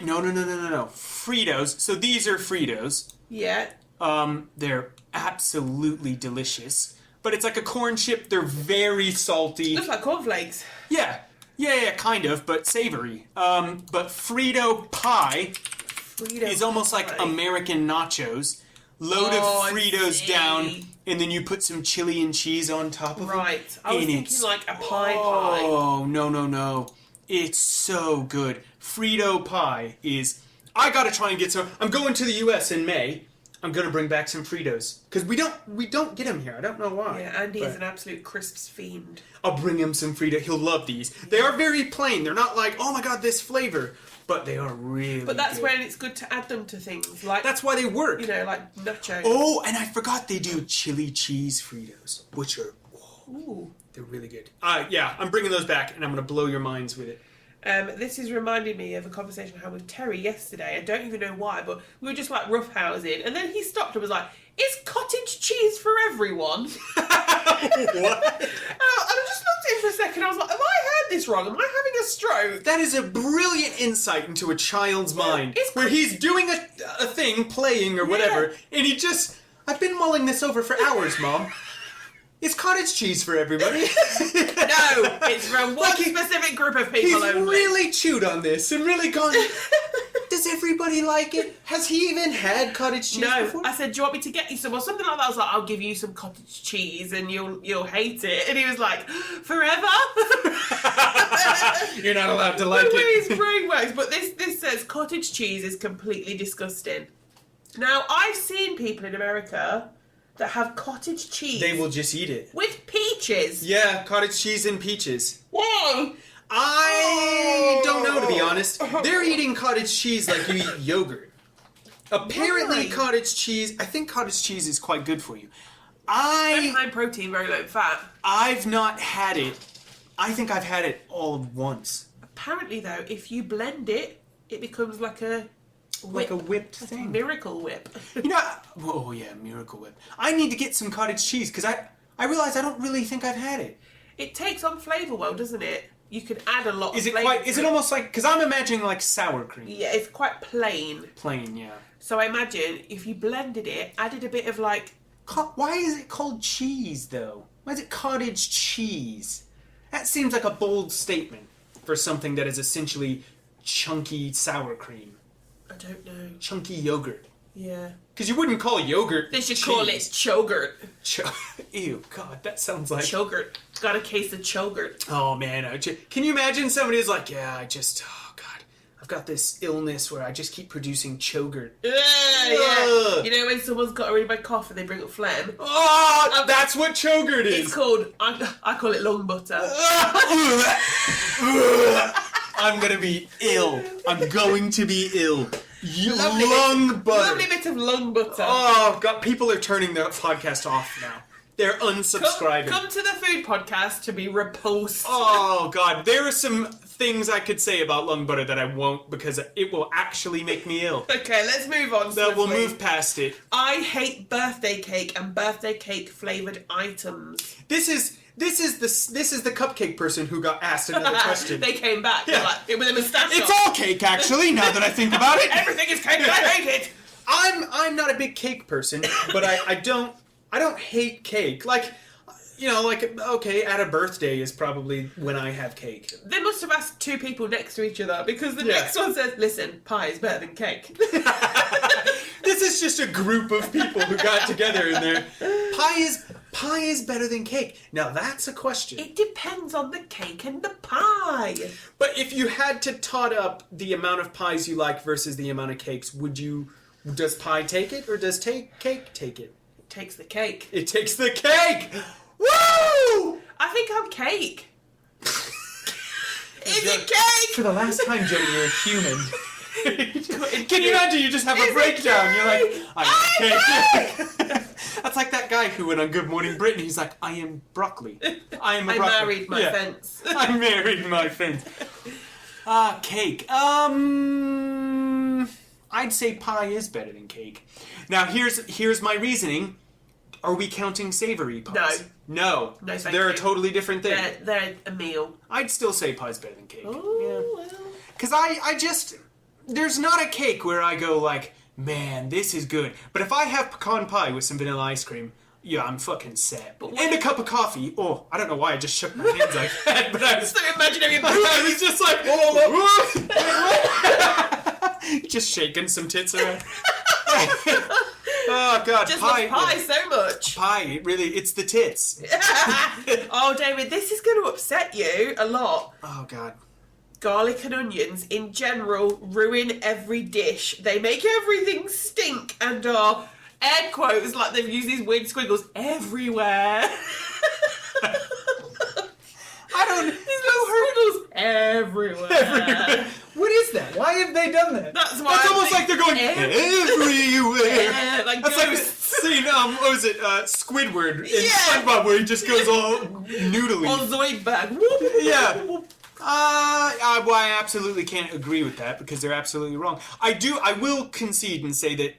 No. Fritos. So these are Fritos. Yeah. They're absolutely delicious. But it's like a corn chip. They're very salty. Looks like cornflakes. Yeah, kind of, but savory. But Frito pie is almost like American nachos. Load of Fritos down, and then you put some chili and cheese on top of it. Right. I was thinking like a pie. Oh, no. It's so good. Frito pie is... I gotta try and get some... I'm going to the U.S. in May. I'm gonna bring back some Fritos. Because we don't get them here. I don't know why. Yeah, Andy is an absolute crisps fiend. I'll bring him some Fritos. He'll love these. They are very plain. They're not like, oh my god, this flavor. But they are really But that's good. when it's good to add them to things. Like that's why they work. You know, like nachos. Oh, and I forgot they do chili cheese Fritos, which are... Ooh. They're really good. Yeah, I'm bringing those back, and I'm going to blow your minds with it. This is reminding me of a conversation I had with Terry yesterday. I don't even know why, but we were just like roughhousing, and then he stopped and was like, "Is cottage cheese for everyone?" What? And I just looked at him for a second. I was like, "Have I heard this wrong? Am I having a stroke?" That is a brilliant insight into a child's mind, where he's doing a thing, playing or whatever, and he just... I've been mulling this over for hours, Mom. It's cottage cheese for everybody. No, it's for one specific group of people only. He's really chewed on this and really gone, does everybody like it? Has he even had cottage cheese before? I said, do you want me to get you some or something like that? I was like, I'll give you some cottage cheese and you'll hate it. And he was like, forever? You're not allowed to like it. The way his brain works. But this says cottage cheese is completely disgusting. Now, I've seen people in America that have cottage cheese. They will just eat it. With peaches. Yeah, cottage cheese and peaches. Whoa! I don't know, to be honest. They're eating cottage cheese like you eat yogurt. Apparently, cottage cheese... I think cottage cheese is quite good for you. Very high protein, very low fat. I've not had it. I think I've had it all once. Apparently, though, if you blend it, it becomes like a... Like a whipped thing. Miracle Whip. You know... Oh, yeah, Miracle Whip. I need to get some cottage cheese, because I realize I don't really think I've had it. It takes on flavour well, doesn't it? You can add a lot of flavour. Is it almost like... Because I'm imagining like sour cream. Yeah, it's quite plain. Plain, yeah. So I imagine if you blended it, added a bit of like... Why is it called cheese, though? Why is it cottage cheese? That seems like a bold statement for something that is essentially chunky sour cream. I don't know. Chunky yogurt. Yeah. Because you wouldn't call yogurt They should cheese. call it chogurt. Ew, God, that sounds like... Chogurt. Got a case of chogurt. Oh, man. Can you imagine somebody who's like, yeah, oh, God, I've got this illness where I just keep producing chogert. Yeah. You know when someone's got a really bad cough and they bring up phlegm? Oh, that's what chogert is. It's called, I call it lung butter. I'm going to be ill. I'm going to be ill. Lovely bit of lung butter. Oh, God, people are turning the podcast off now. They're unsubscribing. Come to the food podcast to be repulsed. Oh, God. There are some things I could say about lung butter that I won't because it will actually make me ill. Okay, let's move on. We'll move past it. I hate birthday cake and birthday cake flavoured items. This is the cupcake person who got asked another question. They came back. Yeah. Like, with a moustache. It's all cake, actually, now that I think about it. Everything is cake. I hate it. I'm not a big cake person, but I don't hate cake. Like, you know, like, okay, at a birthday is probably when I have cake. They must have asked two people next to each other because the next one says, listen, pie is better than cake. This is just a group of people who got together in there. Pie is better than cake. Now that's a question. It depends on the cake and the pie. But if you had to tot up the amount of pies you like versus the amount of cakes, does pie take it or does cake take it? It takes the cake. It takes the cake! Woo! I think I'm cake. Is it cake? For the last time, Jodi, you're a human. Can you imagine you just have a breakdown? You're like, I'm cake. That's like that guy who went on Good Morning Britain. He's like, I am broccoli. I married my fence. I married my fence. Cake. I'd say pie is better than cake. Now, here's my reasoning. Are we counting savory pies? No. No, they're a totally different thing. They're a meal. I'd still say pie's better than cake. Oh, well. Because I just... There's not a cake where I go like, man, this is good. But if I have pecan pie with some vanilla ice cream, yeah, I'm fucking set. And a cup of coffee. Oh, I don't know why I just shook my hands like that, but I was... So imaginary. I was just like, whoa. Just shaking some tits around. Oh, God, just pie. Love pie so much. Pie, really, it's the tits. Oh, David, this is going to upset you a lot. Oh, God. Garlic and onions, in general, ruin every dish. They make everything stink and are, air quotes, like they've used these weird squiggles, everywhere. These little squiggles everywhere. What is that? Why have they done that? That's why. That's almost like they're going everywhere. Like that's like scene. What was it? Squidward in SpongeBob, where he just goes all noodly. All Zoidberg. Yeah. I absolutely can't agree with that because they're absolutely wrong. I will concede and say that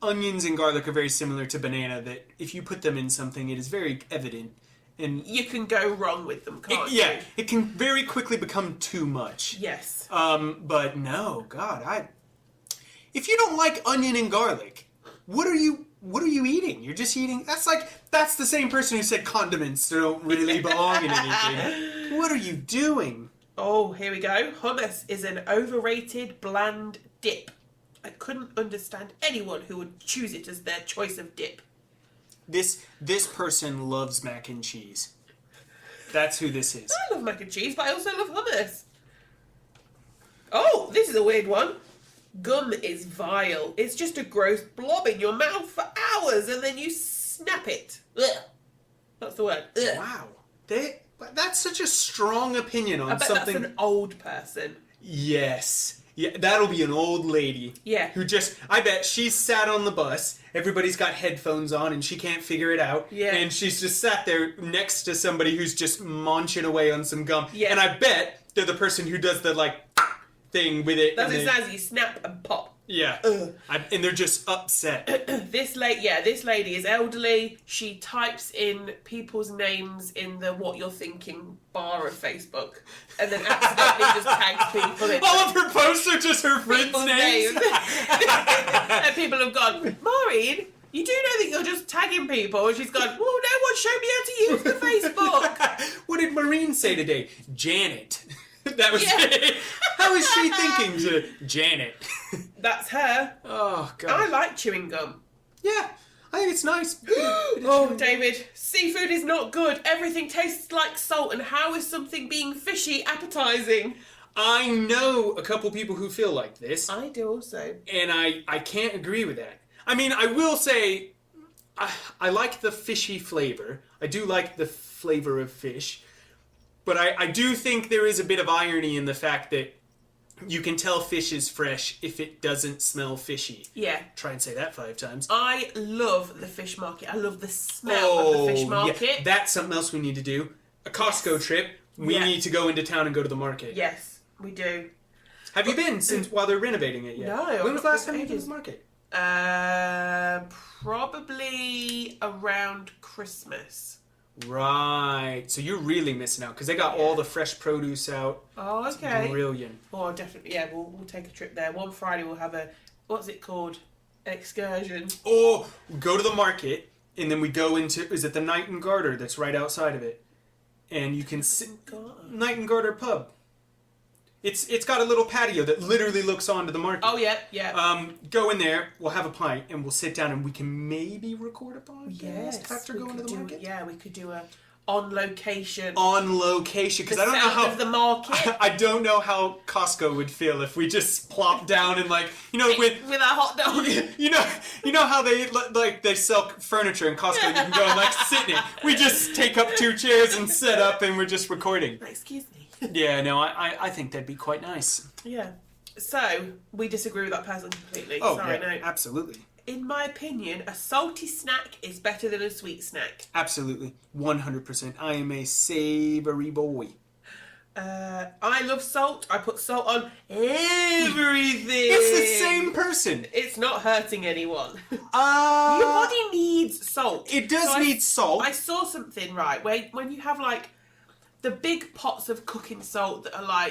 onions and garlic are very similar to banana. That if you put them in something, it is very evident. And you can go wrong with them, can't you? Yeah, it can very quickly become too much. Yes. But no, God, if you don't like onion and garlic, what are you eating? You're just eating. That's the same person who said condiments don't really belong in anything. What are you doing? Oh, here we go. Hummus is an overrated, bland dip. I couldn't understand anyone who would choose it as their choice of dip. This person loves mac and cheese. That's who this is. I love mac and cheese, but I also love hummus. Oh, this is a weird one. Gum is vile. It's just a gross blob in your mouth for hours and then you snap it. Ugh. That's the word. Ugh. Wow. That's such a strong opinion on something. I bet that's an old person. Yes. Yeah, that'll be an old lady. Yeah. I bet she's sat on the bus, everybody's got headphones on and she can't figure it out. Yeah. And she's just sat there next to somebody who's just munching away on some gum. Yeah. And I bet they're the person who does the, like, thing with it. That's what it sounds, you snap and pop. Yeah. And they're just upset. This lady is elderly. She types in people's names in the what you're thinking bar of Facebook and then accidentally just tags people in. All of her posts are just her friends' names. And people have gone, Maureen, you do know that you're just tagging people. And she's gone, well, no one showed me how to use the Facebook. What did Maureen say today? Janet. That was it. How is she thinking to Janet? That's her. Oh, God. I like chewing gum. Yeah, I think it's nice. Oh, David, seafood is not good. Everything tastes like salt, and how is something being fishy appetizing? I know a couple people who feel like this. I do also. And I can't agree with that. I mean, I will say, I like the fishy flavor. I do like the flavor of fish. But I do think there is a bit of irony in the fact that you can tell fish is fresh if it doesn't smell fishy. Yeah. Try and say that 5 times. I love the fish market. I love the smell of the fish market. Yeah. That's something else we need to do. A Costco trip. We need to go into town and go to the market. Yes, we do. Have you been since while they're renovating it yet? No. When was the last time you went to the market? Probably around Christmas. Right. So you're really missing out because they got all the fresh produce out. Oh, okay. It's brilliant. Oh, definitely. Yeah, we'll take a trip there. One Friday we'll have a, what's it called? An excursion. Oh, go to the market and then we go into, is it the Knight and Garter that's right outside of it? And you can sit, Knight and Garter pub. It's got a little patio that literally looks onto the market. Oh, yeah, yeah. Go in there, we'll have a pint, and we'll sit down and we can maybe record a podcast after going to the market. Yeah, we could do a on location. On location, because I don't know how of the market. I don't know how Costco would feel if we just plop down and with our hot dog. You know how they sell furniture in Costco. You can go and sit in it. We just take up 2 chairs and set up, and we're just recording. Excuse me. Yeah, no, I think that'd be quite nice. Yeah. So, we disagree with that person completely. Oh, sorry, yeah, no. absolutely. In my opinion, a salty snack is better than a sweet snack. Absolutely. 100%. I am a savory boy. I love salt. I put salt on everything. It's the same person. It's not hurting anyone. Your body needs salt. It does need salt. I saw something, right, where when you have the big pots of cooking salt that are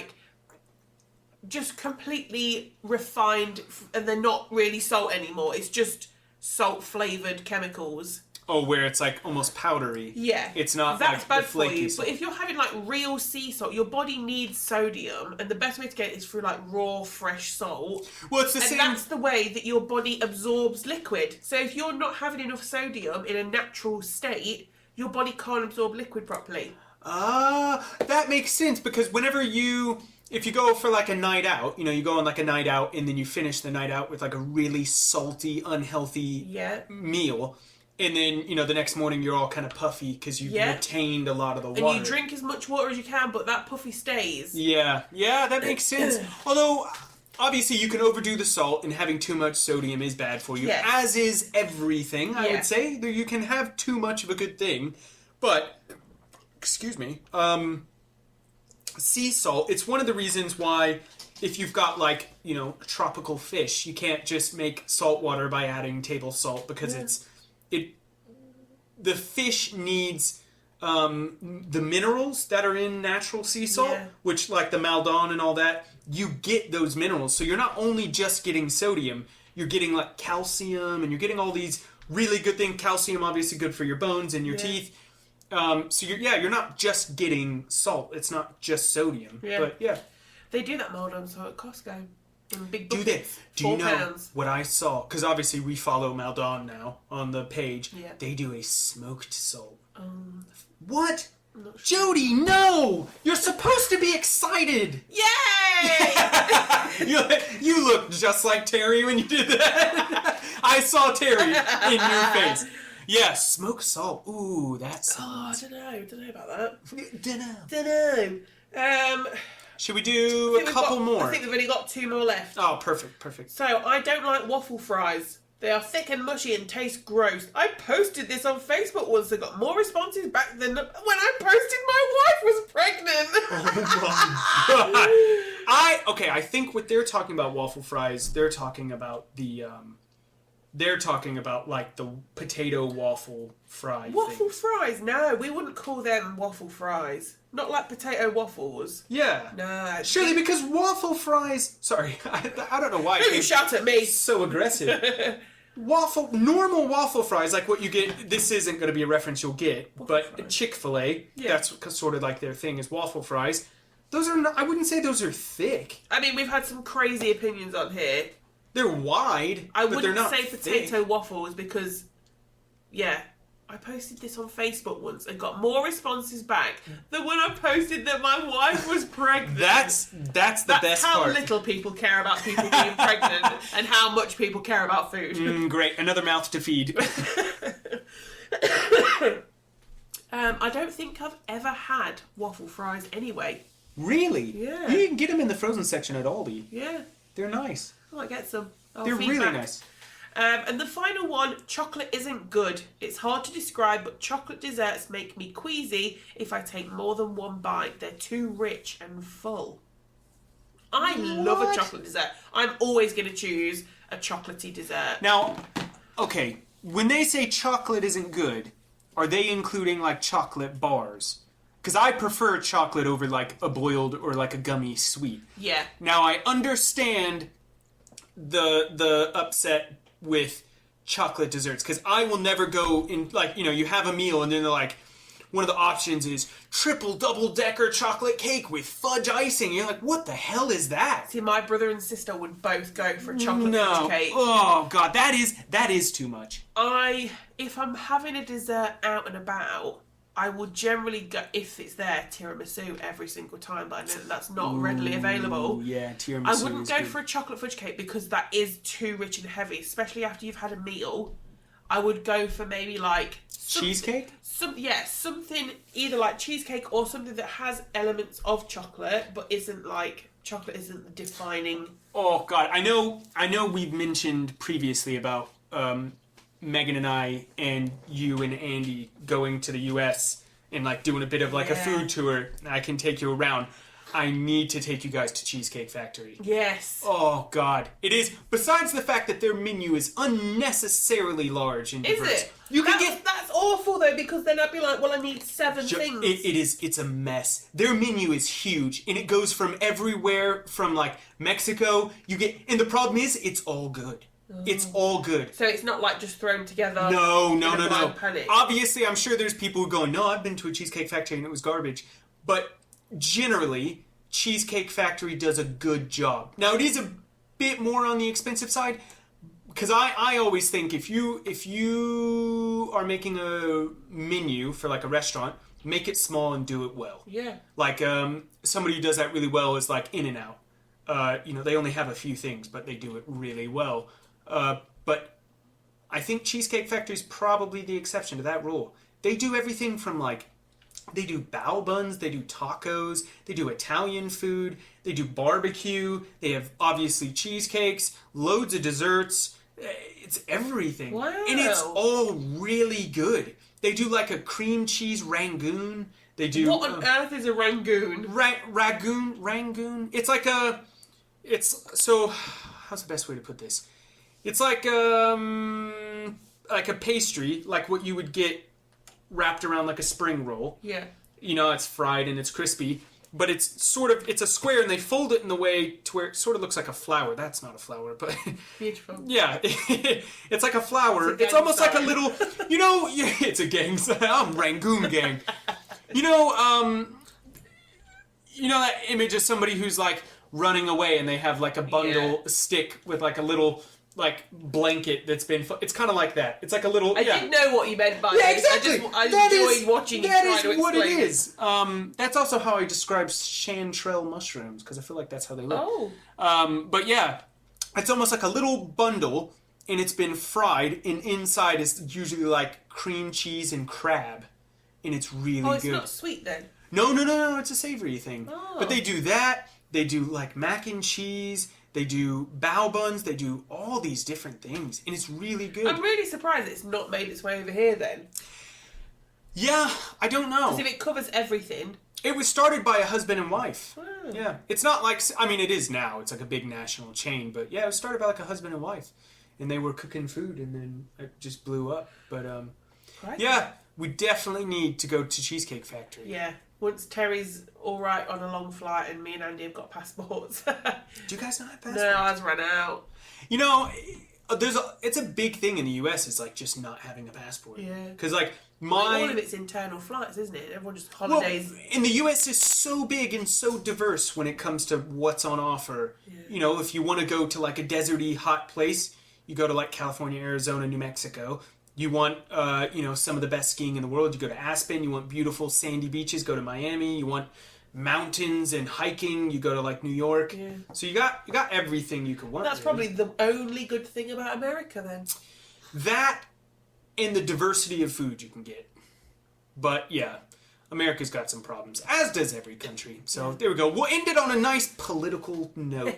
just completely refined and they're not really salt anymore. It's just salt flavoured chemicals. Oh, where it's almost powdery. Yeah. It's not that's bad for you. salt. But if you're having real sea salt, your body needs sodium, and the best way to get it is through raw, fresh salt. Well, it's the same. And that's the way that your body absorbs liquid. So if you're not having enough sodium in a natural state, your body can't absorb liquid properly. That makes sense because if you go for a night out, you go on a night out and then you finish the night out with a really salty, unhealthy meal. And then, the next morning you're all kind of puffy because you've retained a lot of the water. And you drink as much water as you can, but that puffy stays. Yeah, that makes sense. Although, obviously you can overdo the salt and having too much sodium is bad for you. Yes. As is everything, I would say. You can have too much of a good thing. But, excuse me, sea salt, it's one of the reasons why if you've got tropical fish, you can't just make salt water by adding table salt because the fish needs the minerals that are in natural sea salt, which the Maldon and all that, you get those minerals. So you're not only just getting sodium, you're getting calcium and you're getting all these really good things. Calcium obviously good for your bones and your teeth. So you're not just getting salt. It's not just sodium. Yeah. But they do that Maldon salt at Costco. In big buckets. Do they? Do you know £4. What I saw? Because obviously we follow Maldon now on the page. Yeah. They do a smoked salt. What? Sure. Jodi, no! You're supposed to be excited. Yay! You look just like Terry when you did that. I saw Terry in your face. Yeah, smoked salt. Ooh, that's. Oh, I don't know about that. Dunno. Should we do a couple more? I think we've only got 2 more left. Oh, perfect. So, I don't like waffle fries. They are thick and mushy and taste gross. I posted this on Facebook once and got more responses back than when I posted my wife was pregnant. Oh my god. I think what they're talking about waffle fries, they're talking about the potato waffle fry Waffle fries? No, we wouldn't call them waffle fries. Not like potato waffles. Yeah. No. Surely because waffle fries... Sorry, I don't know why. You shout at me. So aggressive. Normal waffle fries, like what you get... This isn't going to be a reference you'll get, but Chick-fil-A, that's sort of their thing is waffle fries. Those are not... I wouldn't say those are thick. I mean, we've had some crazy opinions on here. They're wide, but they're not I wouldn't say potato thick. waffles because, I I posted this on Facebook once and got more responses back than when I posted that my wife was pregnant. That's the best part. That's how little people care about people being pregnant and how much people care about food. Great. Another mouth to feed. I don't think I've ever had waffle fries anyway. Really? Yeah. You can get them in the frozen section at Aldi. Yeah. They're nice. I might get some. They're really nice. And the final one, chocolate isn't good. It's hard to describe, but chocolate desserts make me queasy if I take more than one bite. They're too rich and full. I love a chocolate dessert. I'm always going to choose a chocolatey dessert. Now, okay, when they say chocolate isn't good, are they including like chocolate bars? Because I prefer chocolate over like a boiled or like a gummy sweet. Yeah. Now I understand the upset with chocolate desserts, because I will never go in, like, you know, you have a meal and then they're like, one of the options is triple double-decker chocolate cake with fudge icing. And you're like, what the hell is that? See, my brother and sister would both go for a chocolate fudge cake. Oh, God, that is too much. If I'm having a dessert out and about, I would generally go, if it's there, tiramisu every single time, but I know that's not readily available. Yeah, tiramisu. I wouldn't go for a chocolate fudge cake because that is too rich and heavy, especially after you've had a meal. I would go for maybe like... cheesecake? Something either like cheesecake or something that has elements of chocolate, but isn't like... Chocolate isn't the defining... Oh, God. I know we've mentioned previously about... Megan and I and you and Andy going to the US and like doing a bit of like a food tour. I can take you around. I need to take you guys to Cheesecake Factory. Yes. Oh, God. It is, besides the fact that their menu is unnecessarily large and diverse. Is it? You can get... That's awful though, because then I'd be like, well, I need 7 things. It's a mess. Their menu is huge and it goes from everywhere from like Mexico. And the problem is, it's all good. It's all good. So it's not like just thrown together. No. Panic. Obviously, I'm sure there's people who go, no, I've been to a Cheesecake Factory and it was garbage. But generally, Cheesecake Factory does a good job. Now, it is a bit more on the expensive side, because I always think if you are making a menu for like a restaurant, make it small and do it well. Yeah. Like somebody who does that really well is like In-N-Out. They only have a few things, but they do it really well. But I think Cheesecake Factory is probably the exception to that rule. They do everything from like, they do bao buns, they do tacos, they do Italian food, they do barbecue, they have obviously cheesecakes, loads of desserts. It's everything. Wow. And it's all really good. They do like a cream cheese rangoon. They do... What on earth is a rangoon? Rangoon? It's like a... So, how's the best way to put this? It's like a pastry, like what you would get wrapped around like a spring roll. Yeah. You know, it's fried and it's crispy, but it's a square and they fold it in the way to where it sort of looks like a flower. That's not a flower, but... Beautiful. Yeah. It's like a flower. It's almost like a little... it's a gang sign. I'm Rangoon gang. You know that image of somebody who's like running away and they have like a bundle stick with like a little like blanket that's been... It's kind of like that. It's like a little... I didn't know what you meant by yeah, this. exactly. I enjoyed watching you try to explain. That is what it is. That's also how I describe chanterelle mushrooms, because I feel like that's how they look. Oh. But yeah, it's almost like a little bundle, and it's been fried, and inside is usually like cream cheese and crab, and it's really good. Oh, it's not sweet then? No, it's a savory thing. Oh. But they do that, they do like mac and cheese, they do bao buns, they do all these different things, and it's really good. I'm really surprised it's not made its way over here then. Yeah, I don't know. Because if it covers everything... It was started by a husband and wife. Oh. Yeah. It's not like... I mean, it is now. It's like a big national chain. But yeah, it was started by like a husband and wife. And they were cooking food, and then it just blew up. But Right. yeah, we definitely need to go to Cheesecake Factory. Yeah. Once Terry's all right on a long flight and me and Andy have got passports. Do you guys not have passports? No, ours ran out. You know, it's a big thing in the US. It's like just not having a passport. Yeah. Because like all of it's internal flights, isn't it? Everyone just holidays. Well, in the US is so big and so diverse when it comes to what's on offer. Yeah. You know, if you want to go to like a deserty, hot place, you go to like California, Arizona, New Mexico. You want, some of the best skiing in the world, you go to Aspen. You want beautiful sandy beaches, go to Miami. You want mountains and hiking, you go to like New York. Yeah. So you got everything you could want. That's probably the only good thing about America then. That and the diversity of food you can get. But yeah, America's got some problems, as does every country. So there we go. We'll end it on a nice political note.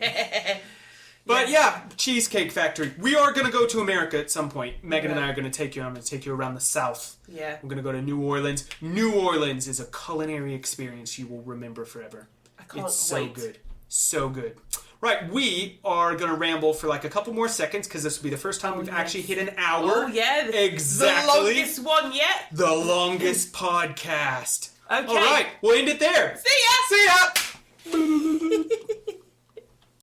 But yeah, Cheesecake Factory. We are going to go to America at some point. Megan and I are going to take you. I'm going to take you around the South. Yeah. We're going to go to New Orleans. New Orleans is a culinary experience you will remember forever. I can't wait. It's so good. So good. Right, we are going to ramble for like a couple more seconds because this will be the first time we've actually hit an hour. Oh, yeah. Exactly. The longest one yet. The longest podcast. Okay. All right, we'll end it there. See ya. See ya.